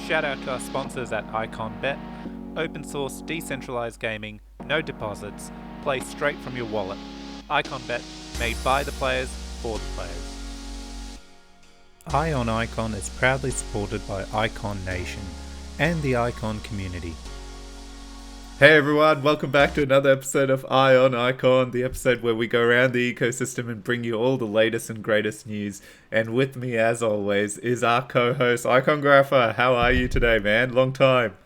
Shout out to our sponsors at IconBet. Open source, decentralized gaming, no deposits, play straight from your wallet. IconBet, made by the players, for the players. Eye on Icon is proudly supported by Icon Nation and the Icon community. Hey everyone, welcome back to another episode of Eye on Icon, the episode where we go around the ecosystem and bring you all the latest and greatest news. And with me, as always, is our co-host, Icongrapher. How are you today, man? Long time.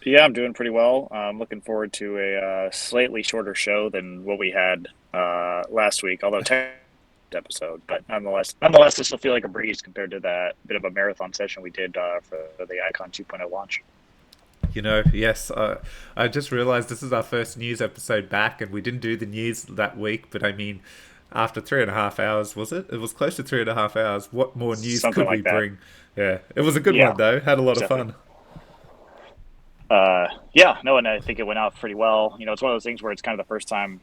Yeah, I'm doing pretty well. I'm looking forward to a slightly shorter show than what we had last week, although episode. But nonetheless, this will feel like a breeze compared to that bit of a marathon session we did for the Icon 2.0 launch. Yes, I just realized this is our first news episode back, and we didn't do the news that week, but I mean, after 3.5 hours, was it? It was close to 3.5 hours. What more news Something could like we that. bring? Yeah, it was a good Yeah, one, though. Had a lot of definitely. fun. And I think it went out pretty well. It's one of those things where it's kind of the first time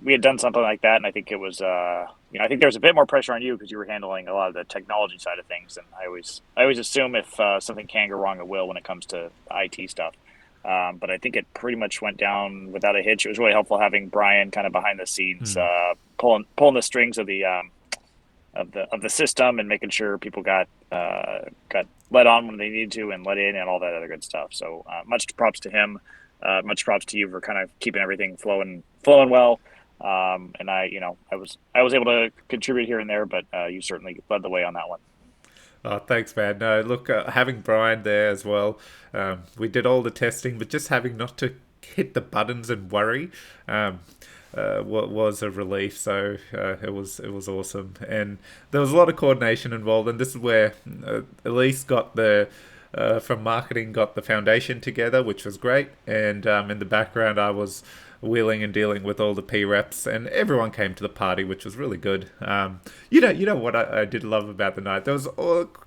we had done something like that, and I think it was, I think there was a bit more pressure on you because you were handling a lot of the technology side of things, and I always assume if something can go wrong, it will when it comes to IT stuff. But I think it pretty much went down without a hitch. It was really helpful having Brian kind of behind the scenes, pulling the strings of the system and making sure people got let on when they needed to and let in and all that other good stuff. So much props to him. Much props to you for kind of keeping everything flowing well. And I was able to contribute here and there, but you certainly led the way on that one. Oh, thanks, man. No, look, having Brian there as well, we did all the testing, but just having not to hit the buttons and worry was a relief. So it was awesome, and there was a lot of coordination involved. And this is where Elise got the from marketing got the foundation together, which was great. And in the background, I was wheeling and dealing with all the P reps, and everyone came to the party, which was really good. You know what I did love about the night? There was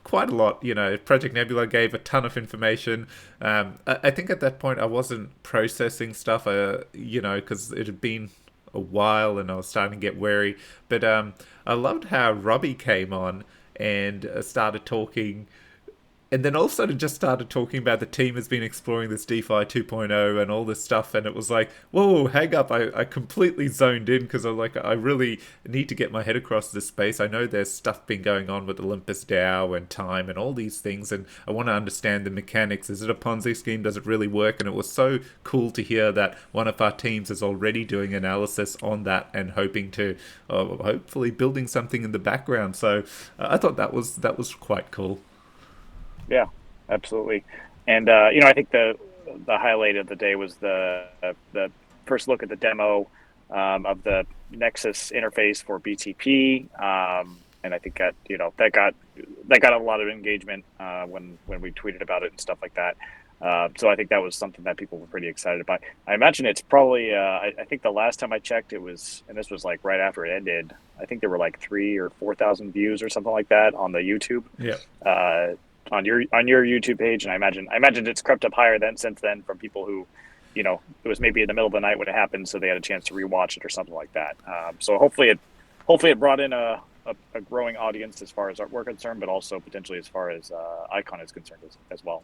quite a lot. Project Nebula gave a ton of information. I think at that point I wasn't processing stuff, because it had been a while and I was starting to get wary. But I loved how Robbie came on and started talking, and then also just started talking about the team has been exploring this DeFi 2.0 and all this stuff, and it was like, whoa, hang up. I completely zoned in because I really need to get my head across this space. I know there's stuff been going on with Olympus DAO and time and all these things, and I want to understand the mechanics. Is it a Ponzi scheme? Does it really work? And it was so cool to hear that one of our teams is already doing analysis on that and hoping to, hopefully building something in the background. So I thought that was quite cool. Yeah, absolutely. And I think the highlight of the day was the first look at the demo of the Nexus interface for BTP, and I think that got a lot of engagement when we tweeted about it and stuff like that. So I think that was something that people were pretty excited about. I imagine it's probably. I think the last time I checked, it was, and this was like right after it ended. I think there were like 3,000 or 4,000 views or something like that on the YouTube. Yeah. On your YouTube page, and I imagine it's crept up higher since then from people who, it was maybe in the middle of the night when it happened, so they had a chance to rewatch it or something like that. So hopefully it brought in a growing audience as far as we're concerned, but also potentially as far as Icon is concerned as well.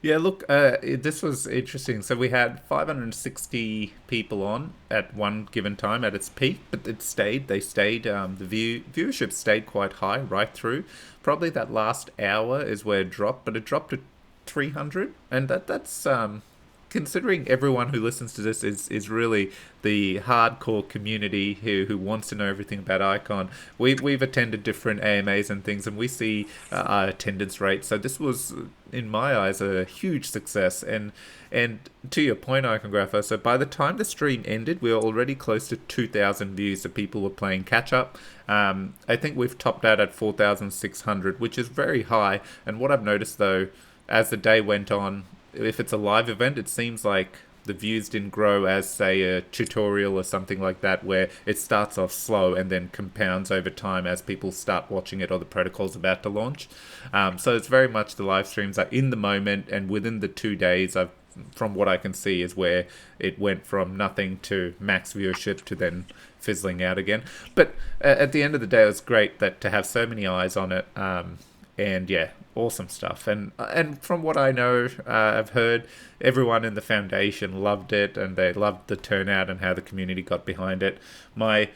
Yeah, look, this was interesting. So we had 560 people on at one given time at its peak, but they stayed, the viewership stayed quite high right through. Probably that last hour is where it dropped, but it dropped to 300, and that's considering everyone who listens to this is really the hardcore community who wants to know everything about Icon. We've attended different AMAs and things, and we see our attendance rate. So this was, in my eyes, a huge success. And to your point, Icongrapher, so by the time the stream ended, we were already close to 2,000 views. So people were playing catch up. I think we've topped out at 4,600, which is very high. And what I've noticed though, as the day went on, if it's a live event, it seems like the views didn't grow as, say, a tutorial or something like that, where it starts off slow and then compounds over time as people start watching it or the protocol's about to launch. So it's very much the live streams are in the moment, and within the 2 days, from what I can see, is where it went from nothing to max viewership to then fizzling out again. But at the end of the day, it was great that to have so many eyes on it. And yeah, awesome stuff. And from what I know, I've heard everyone in the foundation loved it, and they loved the turnout and how the community got behind it. My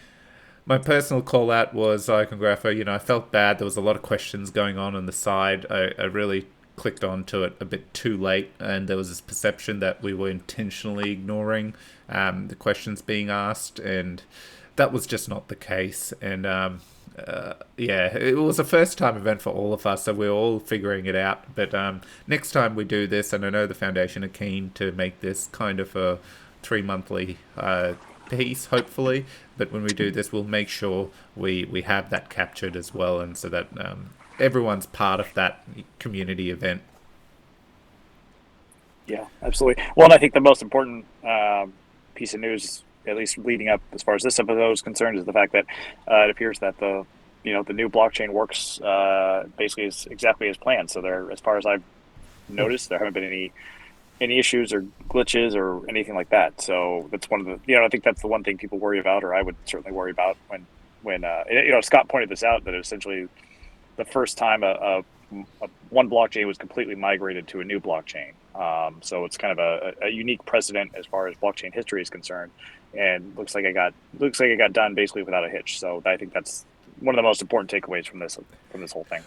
personal call out was Iconographer. I felt bad. There was a lot of questions going on the side. I really clicked onto it a bit too late, and there was this perception that we were intentionally ignoring the questions being asked, and that was just not the case. And yeah, it was a first time event for all of us, so we're all figuring it out. But next time we do this, and I know the foundation are keen to make this kind of a 3 monthly piece, hopefully. But when we do this, we'll make sure we have that captured as well, and so that everyone's part of that community event. Yeah, absolutely. Well, and I think the most important piece of news, at least leading up as far as this episode is concerned, is the fact that it appears that the new blockchain works basically exactly as planned. So there, as far as I've noticed, there haven't been any issues or glitches or anything like that. So that's one of the I think that's the one thing people worry about, or I would certainly worry about when Scott pointed this out, that essentially the first time a one blockchain was completely migrated to a new blockchain. So it's kind of a unique precedent as far as blockchain history is concerned, and looks like it got done basically without a hitch. So I think that's one of the most important takeaways from this whole thing.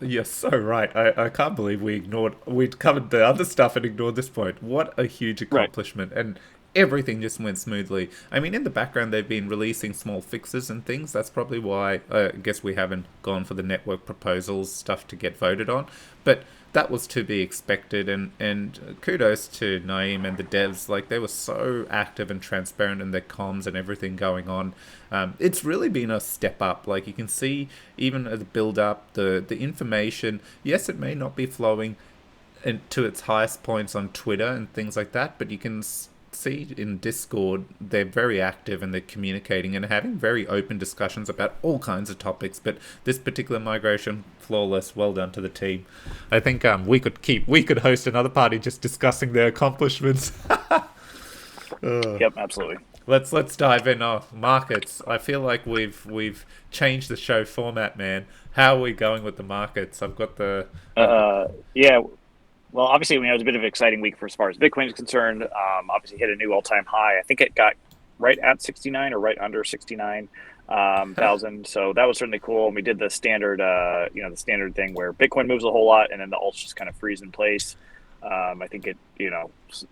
You're so right. I can't believe we'd covered the other stuff and ignored this point. What a huge accomplishment. Right. And everything just went smoothly. I mean, in the background, they've been releasing small fixes and things. That's probably why I guess we haven't gone for the network proposals stuff to get voted on. But that was to be expected. And kudos to Naeem and the devs. Like, they were so active and transparent in their comms and everything going on. It's really been a step up. Like, you can see even at the build up, the information. Yes, it may not be flowing to its highest points on Twitter and things like that, but you can see in Discord they're very active and they're communicating and having very open discussions about all kinds of topics. But this particular migration, flawless. Well done to the team. I think we could host another party just discussing their accomplishments. Yep, absolutely. Let's dive in. Markets. I feel like we've changed the show format, man. How are we going with the markets? I've got the yeah. Well, obviously, it was a bit of an exciting week for as far as Bitcoin is concerned. Obviously, hit a new all-time high. I think it got right at 69 or right under 69,000. So that was certainly cool. And we did the standard, the standard thing where Bitcoin moves a whole lot and then the alts just kind of freeze in place. I think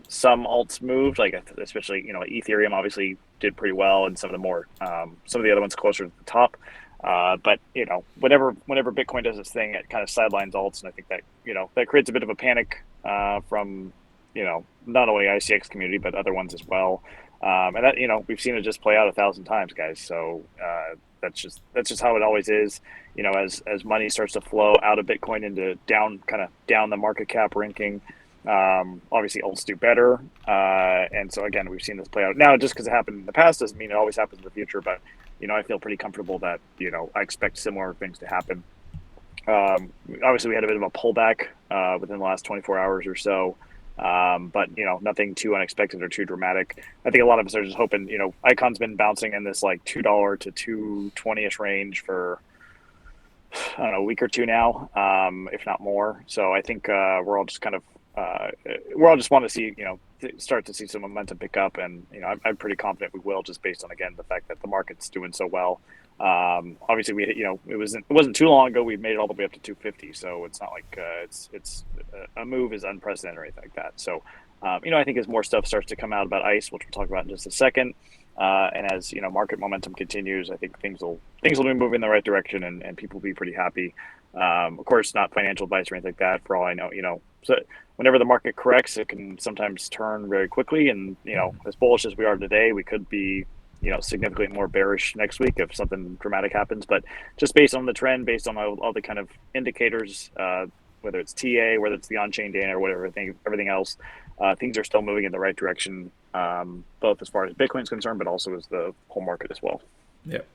some alts moved, like especially Ethereum obviously did pretty well, and some of the other ones closer to the top. But whenever Bitcoin does its thing, it kind of sidelines alts, and I think that that creates a bit of a panic from not only ICX community but other ones as well. And that we've seen it just play out 1,000 times, guys. So that's just how it always is. As money starts to flow out of Bitcoin into down the market cap ranking, obviously alts do better. And so again, we've seen this play out now. Just because it happened in the past doesn't mean it always happens in the future. But I feel pretty comfortable that I expect similar things to happen. Obviously, we had a bit of a pullback within the last 24 hours or so. But nothing too unexpected or too dramatic. I think a lot of us are just hoping. Icon's been bouncing in this like $2 to $2.20ish range for I don't know, a week or two now, if not more. So I think we're all just want to see start to see some momentum pick up, and I'm pretty confident we will, just based on again the fact that the market's doing so well. Obviously we it wasn't too long ago we made it all the way up to 250, so it's not like it's a move is unprecedented or anything like that. So I think as more stuff starts to come out about ICE, which we'll talk about in just a second, and as market momentum continues, I think things will be moving in the right direction, and people will be pretty happy. Of course, not financial advice or anything like that. For all I know, so whenever the market corrects, it can sometimes turn very quickly, and as bullish as we are today, we could be significantly more bearish next week if something dramatic happens. But just based on the trend, based on all the kind of indicators, whether it's TA, whether it's the on-chain data or whatever, everything else, things are still moving in the right direction, both as far as Bitcoin's concerned, but also as the whole market as well. Yep,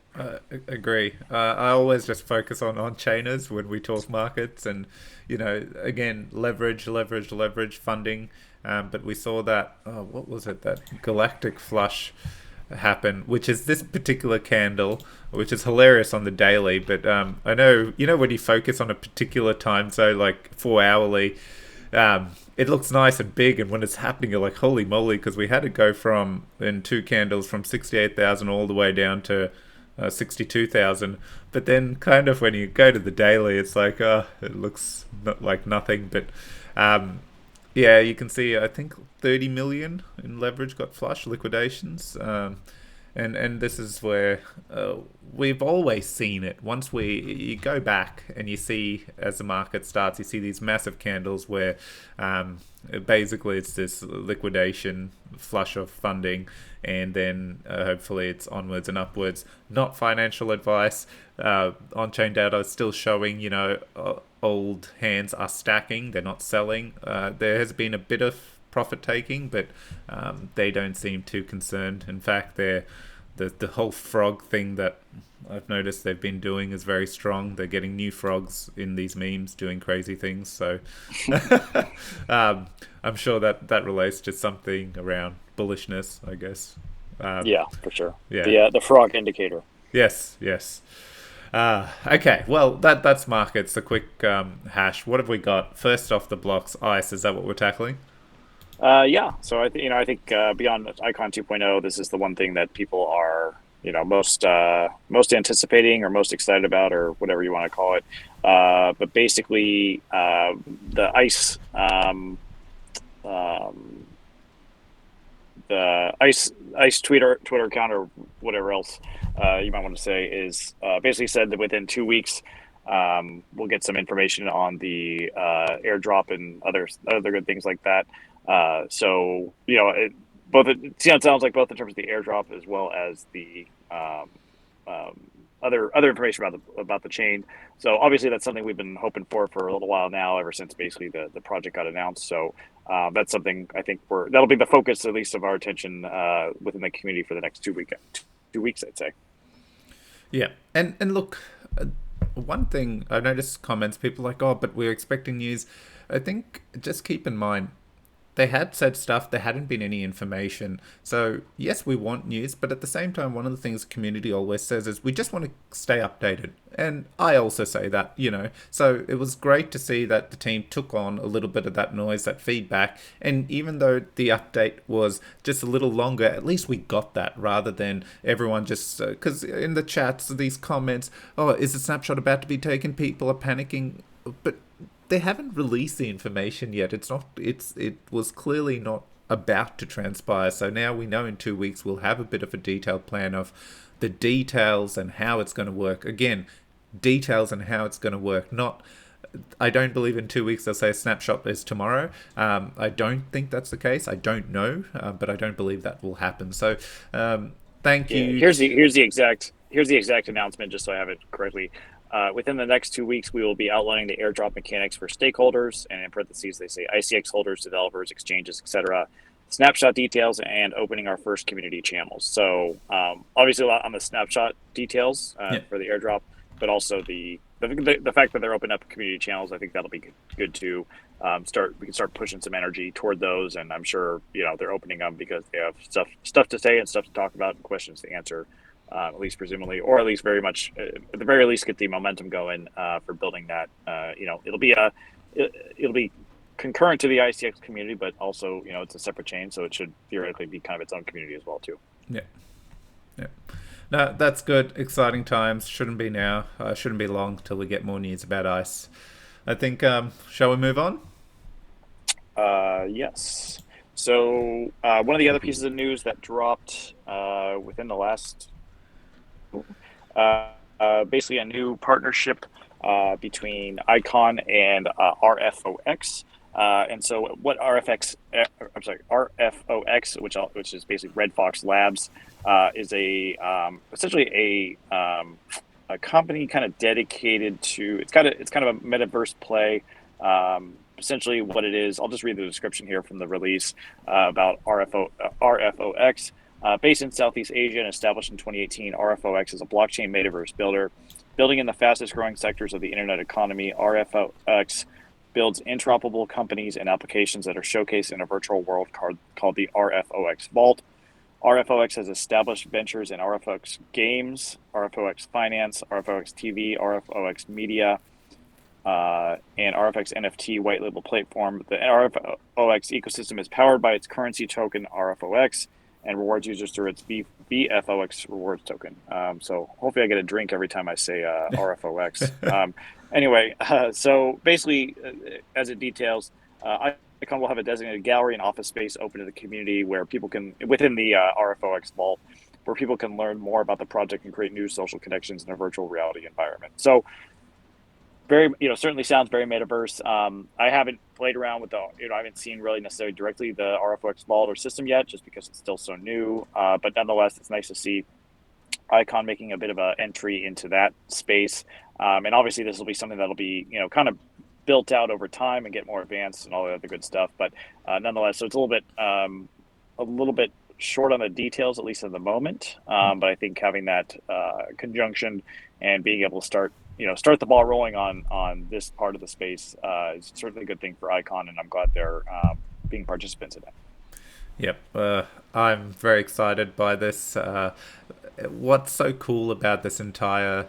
agree. I always just focus on on-chainers when we talk markets, and again, leverage funding. But we saw that what was it, that galactic flush happen, which is this particular candle, which is hilarious on the daily. But I know, when you focus on a particular time zone, like 4 hourly, it looks nice and big, and when it's happening, you're like, holy moly, because we had to go from, in two candles, from 68,000 all the way down to 62,000. But then, kind of, when you go to the daily, it's like, it looks like nothing. But yeah, you can see, I think 30 million in leverage got flush liquidations. And this is where we've always seen it. Once you go back and you see, as the market starts, you see these massive candles where basically it's this liquidation, flush of funding, and then hopefully it's onwards and upwards. Not financial advice. On-chain data is still showing, old hands are stacking, they're not selling. There has been a bit of profit taking, but they don't seem too concerned. In fact, the whole frog thing that I've noticed they've been doing is very strong. They're getting new frogs in these memes doing crazy things. So I'm sure that relates to something around bullishness, I guess. Yeah, for sure. Yeah. The frog indicator. Yes. Okay. Well, that's markets. A quick hash. What have we got? First off the blocks, ICE. Is that what we're tackling? Yeah. So I think beyond Icon 2.0, this is the one thing that people are most anticipating or most excited about, or whatever you want to call it. But basically, the ICE the ICE Twitter account, or whatever else you might want to say, is basically said that within 2 weeks we'll get some information on the airdrop and other good things like that. So it sounds like both in terms of the airdrop as well as the other information about the chain. So obviously that's something we've been hoping for a little while now, ever since basically the project got announced. So that's something I think that'll be the focus, at least, of our attention within the community for the next 2 weeks, I'd say. Yeah, and look, one thing I noticed comments, people like, oh, but we're expecting news. I think just keep in mind, they had said stuff, there hadn't been any information. So yes, we want news, but at the same time, one of the things the community always says is we just want to stay updated. And I also say that, So it was great to see that the team took on a little bit of that noise, that feedback. And even though the update was just a little longer, at least we got that, rather than everyone just, because in the chats, these comments, oh, is the snapshot about to be taken? People are panicking. But they haven't released the information yet. It was clearly not about to transpire. So now we know in 2 weeks we'll have a bit of a detailed plan of the details and how it's going to work. Again, details and how it's going to work. I don't believe in 2 weeks they'll say a snapshot is tomorrow. I don't think that's the case. I don't know, but I don't believe that will happen. So thank you. Here's the exact announcement, just so I have it correctly. Within the next 2 weeks, we will be outlining the airdrop mechanics for stakeholders, and in parentheses they say ICX holders, developers, exchanges, etc. Snapshot details, and opening our first community channels. So obviously a lot on the snapshot details for the airdrop, but also the fact that they're opening up community channels. I think that'll be good to we can start pushing some energy toward those, and I'm sure they're opening them because they have stuff to say and stuff to talk about and questions to answer. At least presumably, or at least very much, at the very least, get the momentum going for building that. It'll be concurrent to the ICX community, but also it's a separate chain, so it should theoretically be kind of its own community as well too. Yeah. No, that's good. Exciting times. Shouldn't be now. Shouldn't be long till we get more news about ICE. I think. Shall we move on? Yes. So one of the other pieces of news that dropped within the last. Basically a new partnership between Icon and RFOX. And so what RFOX, which is basically Red Fox Labs, is essentially a company kind of dedicated to, it's kind of a metaverse play. Essentially what it is, I'll just read the description here from the release about RFOX. Based in Southeast Asia and established in 2018, RFOX is a blockchain metaverse builder. Building in the fastest growing sectors of the internet economy, RFOX builds interoperable companies and applications that are showcased in a virtual world called the RFOX Vault. RFOX has established ventures in RFOX Games, RFOX Finance, RFOX TV, RFOX Media, and RFX NFT white label platform. The RFOX ecosystem is powered by its currency token RFOX and rewards users through its VFOX rewards token. So hopefully I get a drink every time I say RFOX. Anyway, so basically, as it details, Icon will have a designated gallery and office space open to the community where people can, within the RFOX vault, where people can learn more about the project and create new social connections in a virtual reality environment. So very, certainly sounds very metaverse. I haven't played around with I haven't seen really necessarily directly the RFX vault or system yet, just because it's still so new. But nonetheless, it's nice to see Icon making a bit of an entry into that space. And obviously, this will be something that'll be, kind of built out over time and get more advanced and all the other good stuff. But nonetheless, so it's a little bit short on the details, at least in the moment. But I think having that conjunction and being able to start the ball rolling on this part of the space is certainly a good thing for Icon, and I'm glad they're being participants in it. Yep, I'm very excited by this. What's so cool about this entire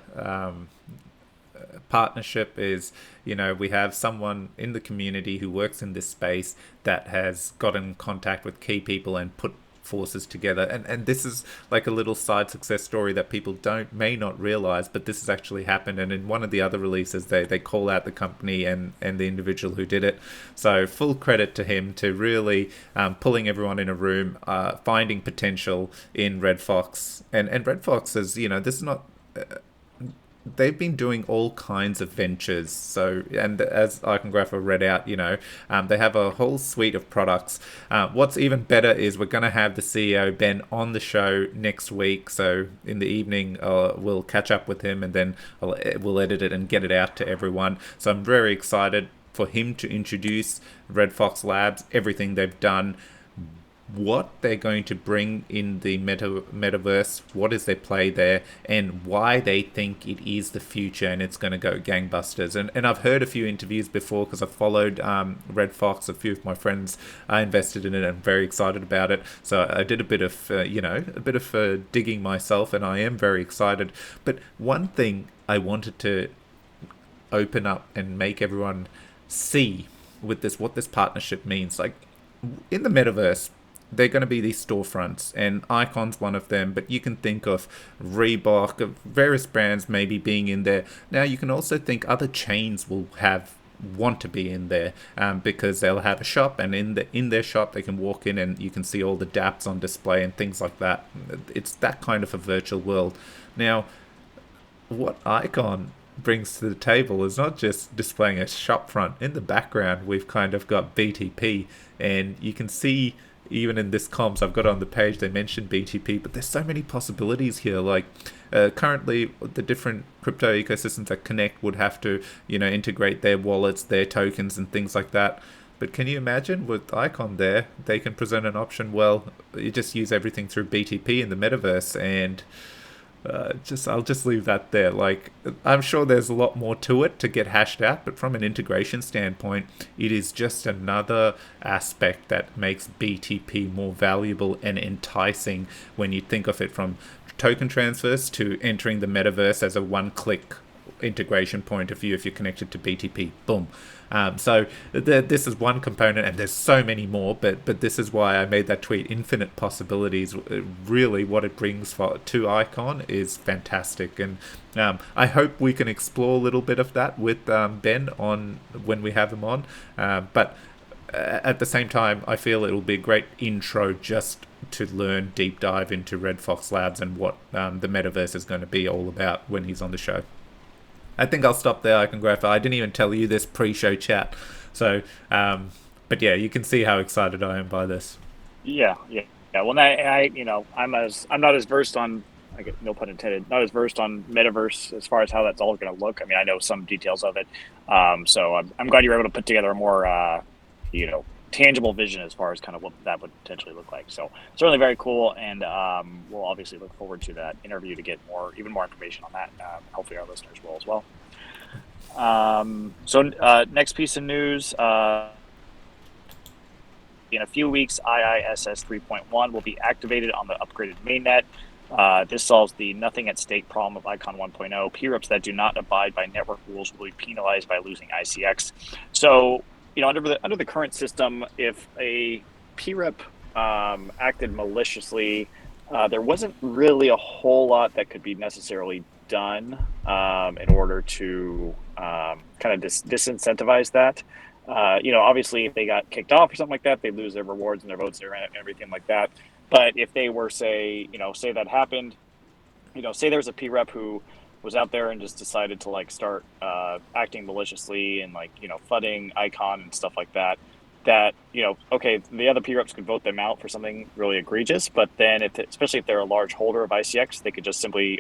partnership is, we have someone in the community who works in this space that has got in contact with key people and put forces together, and this is like a little side success story that people may not realize, but this has actually happened. And in one of the other releases, they call out the company and the individual who did it, so full credit to him to really pulling everyone in a room, finding potential in Red Fox. And Red Fox is, this is not they've been doing all kinds of ventures. So, and as Icongrapher read out, they have a whole suite of products. What's even better is we're going to have the CEO, Ben, on the show next week. So in the evening, we'll catch up with him, and then we'll edit it and get it out to everyone. So I'm very excited for him to introduce Red Fox Labs, everything they've done, what they're going to bring in the metaverse, what is their play there, and why they think it is the future and it's going to go gangbusters. And I've heard a few interviews before because I've followed Red Fox. A few of my friends are invested in it and very excited about it. So I did a bit of digging myself, and I am very excited. But one thing I wanted to open up and make everyone see with this, what this partnership means. Like, in the metaverse, they're going to be these storefronts, and Icon's one of them, but you can think of Reebok, of various brands maybe being in there. Now you can also think other chains will want to be in there, because they'll have a shop, and in their shop they can walk in and you can see all the dApps on display and things like that. It's that kind of a virtual world. Now, what Icon brings to the table is not just displaying a shop front. In the background, we've kind of got BTP, and you can see even in this comms I've got on the page, they mentioned BTP, but there's so many possibilities here. Like, currently the different crypto ecosystems that connect would have to, integrate their wallets, their tokens and things like that. But can you imagine with Icon there, they can present an option, well, you just use everything through BTP in the metaverse, and I'll just leave that there. Like, I'm sure there's a lot more to it to get hashed out, but from an integration standpoint, it is just another aspect that makes BTP more valuable and enticing when you think of it from token transfers to entering the metaverse as a one-click integration point of view. If you're connected to BTP, boom. So this is one component, and there's so many more, but this is why I made that tweet. Infinite possibilities. Really, what it brings to Icon is fantastic, and I hope we can explore a little bit of that with Ben on when we have him on. But at the same time, I feel it'll be a great intro just to learn deep dive into Red Fox Labs and what the metaverse is going to be all about when he's on the show. I think I'll stop there, Icongrapher. I didn't even tell you this pre-show chat. So, but yeah, you can see how excited I am by this. Yeah. Well, I'm not as versed on, I get no pun intended, not as versed on metaverse as far as how that's all going to look. I mean, I know some details of it. So I'm glad you were able to put together a more, tangible vision as far as kind of what that would potentially look like. So certainly very cool, and we'll obviously look forward to that interview to get even more information on that. Hopefully our listeners will as well. So next piece of news, in a few weeks, IISS 3.1 will be activated on the upgraded mainnet. This solves the nothing at stake problem of Icon 1.0. P-reps that do not abide by network rules will be penalized by losing ICX. So, under the current system, if a P-rep acted maliciously, there wasn't really a whole lot that could be necessarily done in order to kind of disincentivize that. Obviously, if they got kicked off or something like that, they'd lose their rewards and their votes and everything like that. But if they were, say that happened, say there was a P rep who was out there and just decided to start acting maliciously and flooding Icon and stuff like that. Okay, the other P reps could vote them out for something really egregious, but then especially if they're a large holder of ICX, they could just simply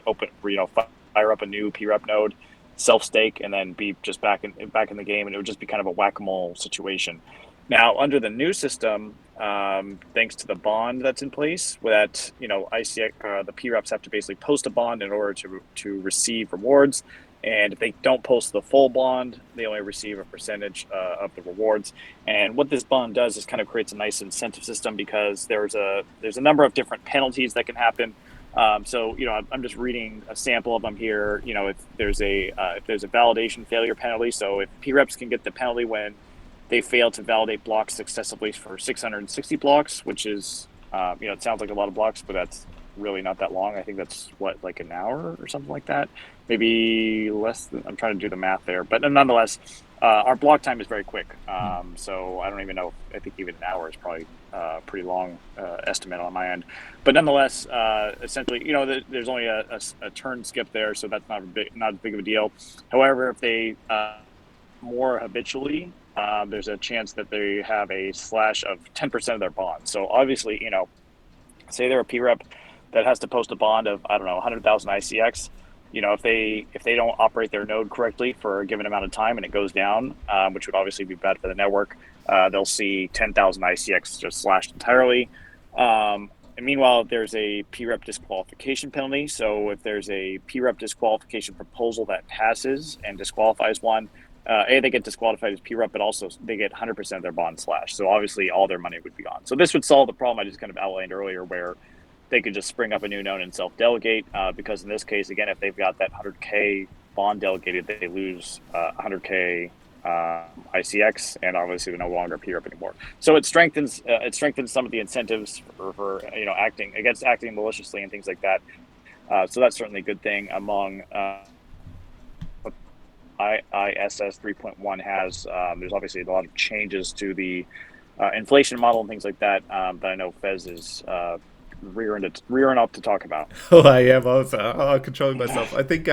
fire up a new P rep node, self stake, and then be just back in the game, and it would just be kind of a whack-a-mole situation. Now, under the new system, thanks to the bond that's in place, that ICX, the P reps have to basically post a bond in order to receive rewards. And if they don't post the full bond, they only receive a percentage of the rewards. And what this bond does is kind of creates a nice incentive system, because there's a number of different penalties that can happen. So I'm just reading a sample of them here. If there's a validation failure penalty, so if P reps can get the penalty when they fail to validate blocks successively for 660 blocks, which is it sounds like a lot of blocks, but that's really not that long. I think that's like an hour or something like that. Maybe less than, I'm trying to do the math there, but nonetheless, our block time is very quick. So I don't even know. I think even an hour is probably a pretty long estimate on my end. But nonetheless, essentially, there's only a turn skip there, so that's not as big of a deal. However, if they more habitually, there's a chance that they have a slash of 10% of their bond. So obviously, say they're a P rep that has to post a bond of 100,000 ICX. If they don't operate their node correctly for a given amount of time and it goes down, which would obviously be bad for the network, they'll see 10,000 ICX just slashed entirely. And meanwhile, there's a P-rep disqualification penalty. So if there's a P-rep disqualification proposal that passes and disqualifies one, they get disqualified as P-rep, but also they get 100% of their bond slashed. So obviously all their money would be gone. So this would solve the problem I just kind of outlined earlier, where they could just spring up a new node and self-delegate, because in this case, again, if they've got that 100K bond delegated, they lose 100K ICX, and obviously they're no longer P-rep anymore. So it strengthens some of the incentives for acting maliciously and things like that. So that's certainly a good thing among what IISS 3.1 has. There's obviously a lot of changes to the inflation model and things like that, but I know Fez is rearing up to talk about. Oh, I am also controlling myself. I think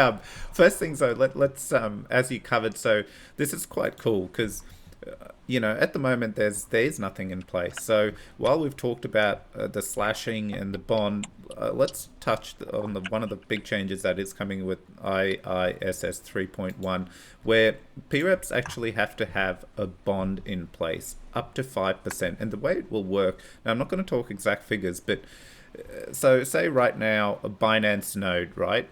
first things though, let's as you covered. So this is quite cool because at the moment there's nothing in place. So while we've talked about the slashing and the bond, let's touch on one of the big changes that is coming with IISS 3.1, where P-reps actually have to have a bond in place up to 5%. And the way it will work, now I'm not going to talk exact figures, but so say right now a Binance node, right?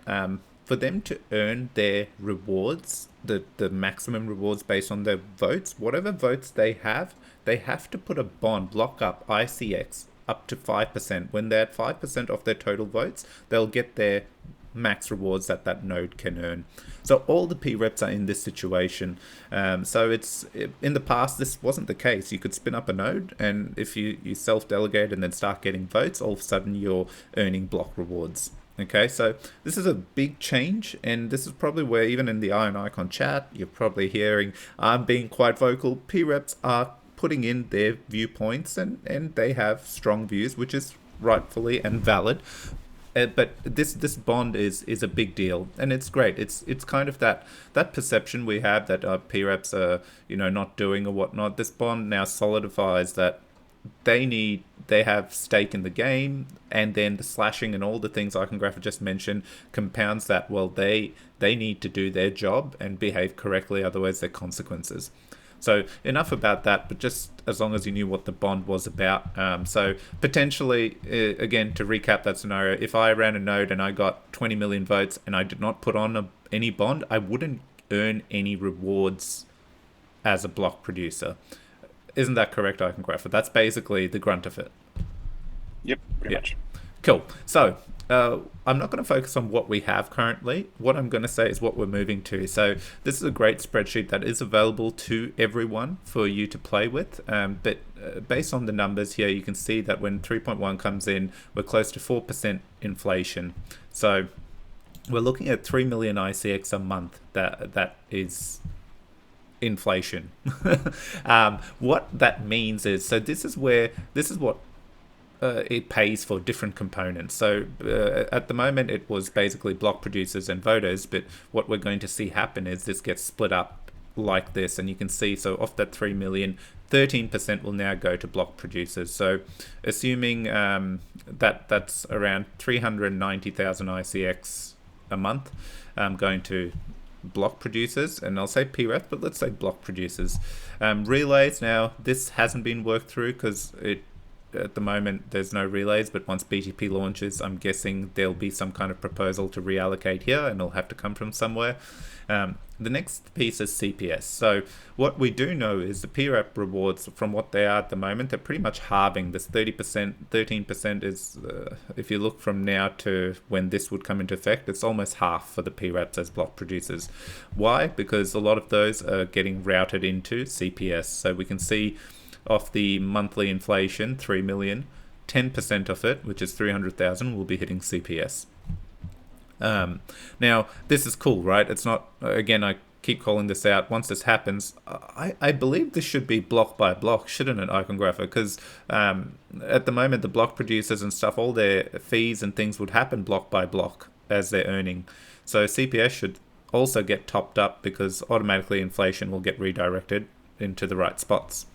For them to earn their rewards, the maximum rewards based on their votes, whatever votes they have to put a bond, lock up ICX up to 5%. When they're at 5% of their total votes, they'll get their max rewards that node can earn. So all the P-reps are in this situation. So it's in the past, this wasn't the case. You could spin up a node, and if you self-delegate and then start getting votes, all of a sudden you're earning block rewards. Okay, so this is a big change, and this is probably where even in the Iron Icon chat, you're probably hearing I'm being quite vocal. P-reps are putting in their viewpoints, and they have strong views, which is rightfully and valid. But this bond is a big deal, and it's great. It's kind of that perception we have that P-reps are not doing or whatnot. This bond now solidifies that they have stake in the game, and then the slashing and all the things Icongrapher just mentioned compounds that. Well, they need to do their job and behave correctly, otherwise there are consequences. So enough about that, but just as long as you knew what the bond was about. So potentially, again, to recap that scenario, if I ran a node and I got 20 million votes and I did not put on any bond, I wouldn't earn any rewards as a block producer. Isn't that correct, Iconographer? That's basically the grunt of it. Yep, pretty much. Cool. So I'm not going to focus on what we have currently. What I'm going to say is what we're moving to. So this is a great spreadsheet that is available to everyone for you to play with. But based on the numbers here, you can see that when 3.1 comes in, we're close to 4% inflation. So we're looking at 3 million ICX a month. That is inflation. What that means is, so this is what it pays for different components. So at the moment it was basically block producers and voters, but what we're going to see happen is this gets split up like this, and you can see, so off that 3 million, 13% will now go to block producers. So assuming that's around 390,000 ICX a month going to block producers, and I'll say PREF, but let's say block producers. Relays, now this hasn't been worked through because at the moment there's no relays, but once BTP launches, I'm guessing there'll be some kind of proposal to reallocate here, and it'll have to come from somewhere. The next piece is CPS. So what we do know is the PREP rewards, from what they are at the moment, they're pretty much halving. This 30%, 13% is, if you look from now to when this would come into effect, it's almost half for the PREPs as block producers. Why? Because a lot of those are getting routed into CPS. So we can see off the monthly inflation, 3 million, 10% of it, which is 300,000, will be hitting CPS. Now, this is cool, right? It's not, again, I keep calling this out. Once this happens, I believe this should be block by block, shouldn't it, Iconographer? Because at the moment, the block producers and stuff, all their fees and things would happen block by block as they're earning. So CPS should also get topped up, because automatically inflation will get redirected into the right spots.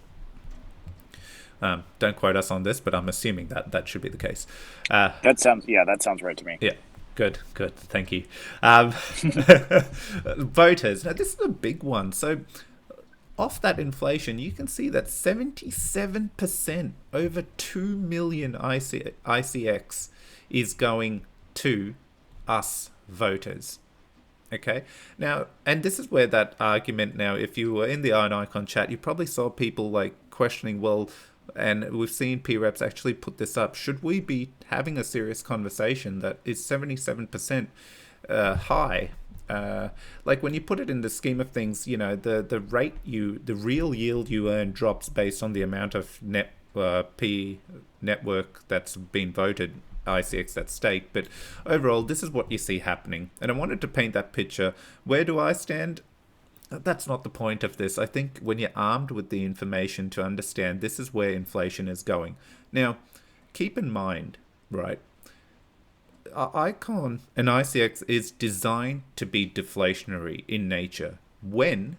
Don't quote us on this, but I'm assuming that should be the case. That sounds right to me. Yeah. Good. Thank you. Voters. Now, this is a big one. So, off that inflation, you can see that 77%, over 2 million ICX, is going to us voters. Okay. Now, and this is where that argument, now, if you were in the Iron Icon chat, you probably saw people like questioning, well, and we've seen PREPs actually put this up, should we be having a serious conversation that is 77% high? Like, when you put it in the scheme of things, you know, the real yield you earn drops based on the amount of network that's been voted, ICX that's staked. But overall, this is what you see happening. And I wanted to paint that picture. Where do I stand? That's not the point of this. I think when you're armed with the information to understand this is where inflation is going. Now, keep in mind, right, Icon and ICX is designed to be deflationary in nature when,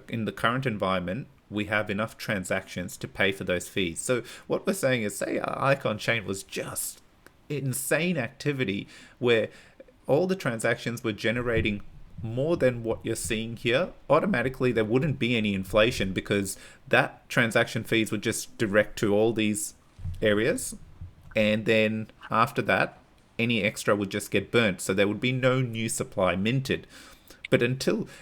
in the current environment, we have enough transactions to pay for those fees. So what we're saying is, say our Icon chain was just insane activity where all the transactions were generating more than what you're seeing here, automatically there wouldn't be any inflation, because that transaction fees would just direct to all these areas, and then after that any extra would just get burnt, so there would be no new supply minted. But and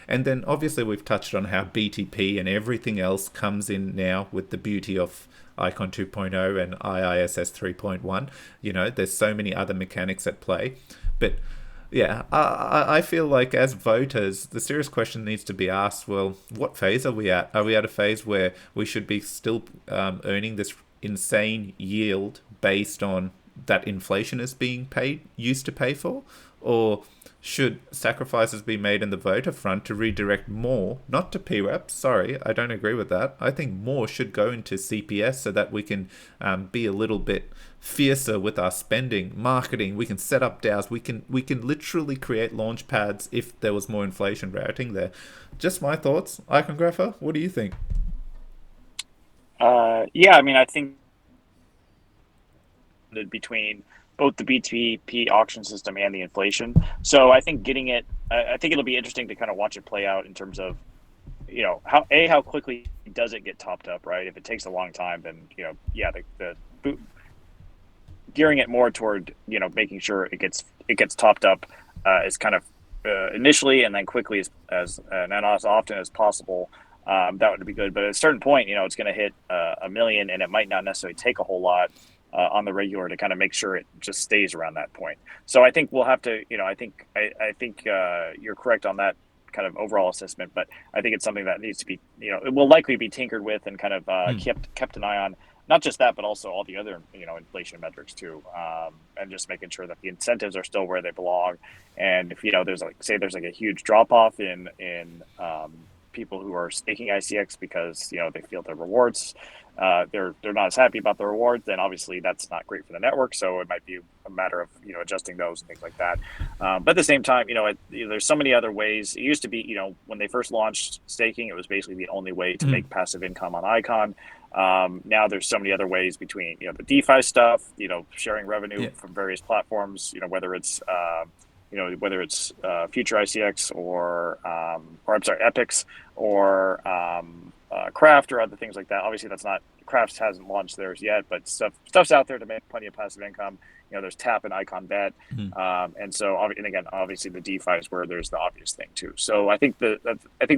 then obviously we've touched on how BTP and everything else comes in now with the beauty of Icon 2.0 and IISS 3.1. You know, there's so many other mechanics at play. But yeah, I feel like as voters, the serious question needs to be asked, well, what phase are we at? Are we at a phase where we should be still earning this insane yield based on that inflation is being used to pay for? Or should sacrifices be made in the voter front to redirect more, not to PREP? Sorry, I don't agree with that. I think more should go into CPS so that we can be a little bit fiercer with our spending, marketing. We can set up DAOs. We can literally create launch pads if there was more inflation routing there. Just my thoughts. Iconographer, what do you think? Yeah, I mean, I think between both the BTP auction system and the inflation. So I think I think it'll be interesting to kind of watch it play out in terms of, you know, how quickly does it get topped up, right? If it takes a long time, then, you know, yeah, the gearing it more toward, you know, making sure it gets topped up is kind of initially, and then quickly as often as possible. that would be good. But at a certain point, it's going to hit a million, and it might not necessarily take a whole lot on the regular to kind of make sure it just stays around that point. So I think we'll have to, I think you're correct on that kind of overall assessment, but I think it's something that needs to be, it will likely be tinkered with and kind of kept an eye on. Not just that, but also all the other, inflation metrics too, and just making sure that the incentives are still where they belong. And if there's there's a huge drop off in people who are staking ICX because they feel their rewards, they're not as happy about the rewards, then obviously that's not great for the network. So it might be a matter of adjusting those and things like that. But at the same time, there's so many other ways. It used to be, when they first launched staking, it was basically the only way to make passive income on Icon. Now there's so many other ways between the DeFi stuff, sharing revenue from various platforms, whether it's Future ICX or I'm sorry, Epics or Craft or other things like that. Obviously, Craft hasn't launched theirs yet, but stuff's out there to make plenty of passive income. There's Tap and Icon Bet, and again, obviously the DeFi is where there's the obvious thing too. So I think the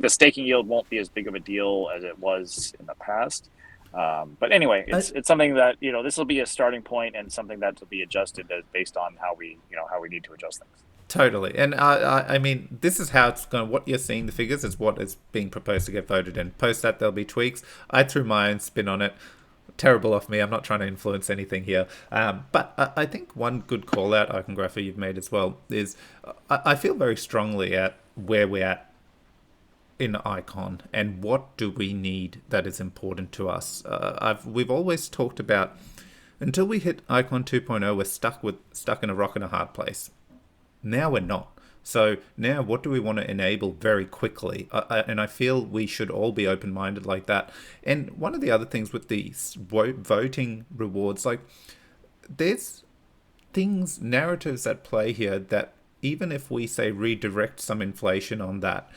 staking yield won't be as big of a deal as it was in the past. But anyway, it's something that this will be a starting point and something that will be adjusted based on how we need to adjust things. Totally. And I mean, this is how it's going. What you're seeing, the figures, is what is being proposed to get voted in. Post that, there'll be tweaks. I threw my own spin on it. Terrible of me. I'm not trying to influence anything here. But I think one good call out, Iconographer, you've made as well, is I feel very strongly at where we're at in Icon and what do we need that is important to us. We've always talked about until we hit Icon 2.0, we're stuck in a rock and a hard place. Now we're not. So now what do we want to enable very quickly? And I feel we should all be open-minded like that. And one of the other things with the voting rewards, like there's narratives at play here that even if we say redirect some inflation on that,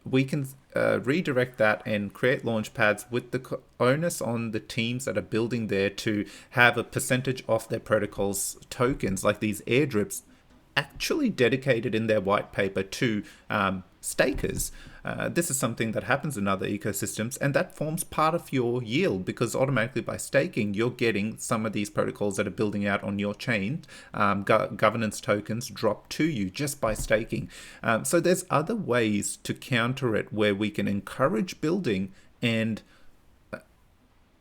we can redirect that and create launch pads with the onus on the teams that are building there to have a percentage off their protocol's tokens, like these airdrips, actually dedicated in their white paper to stakers. This is something that happens in other ecosystems, and that forms part of your yield because automatically by staking, you're getting some of these protocols that are building out on your chain, governance tokens drop to you just by staking. So there's other ways to counter it where we can encourage building and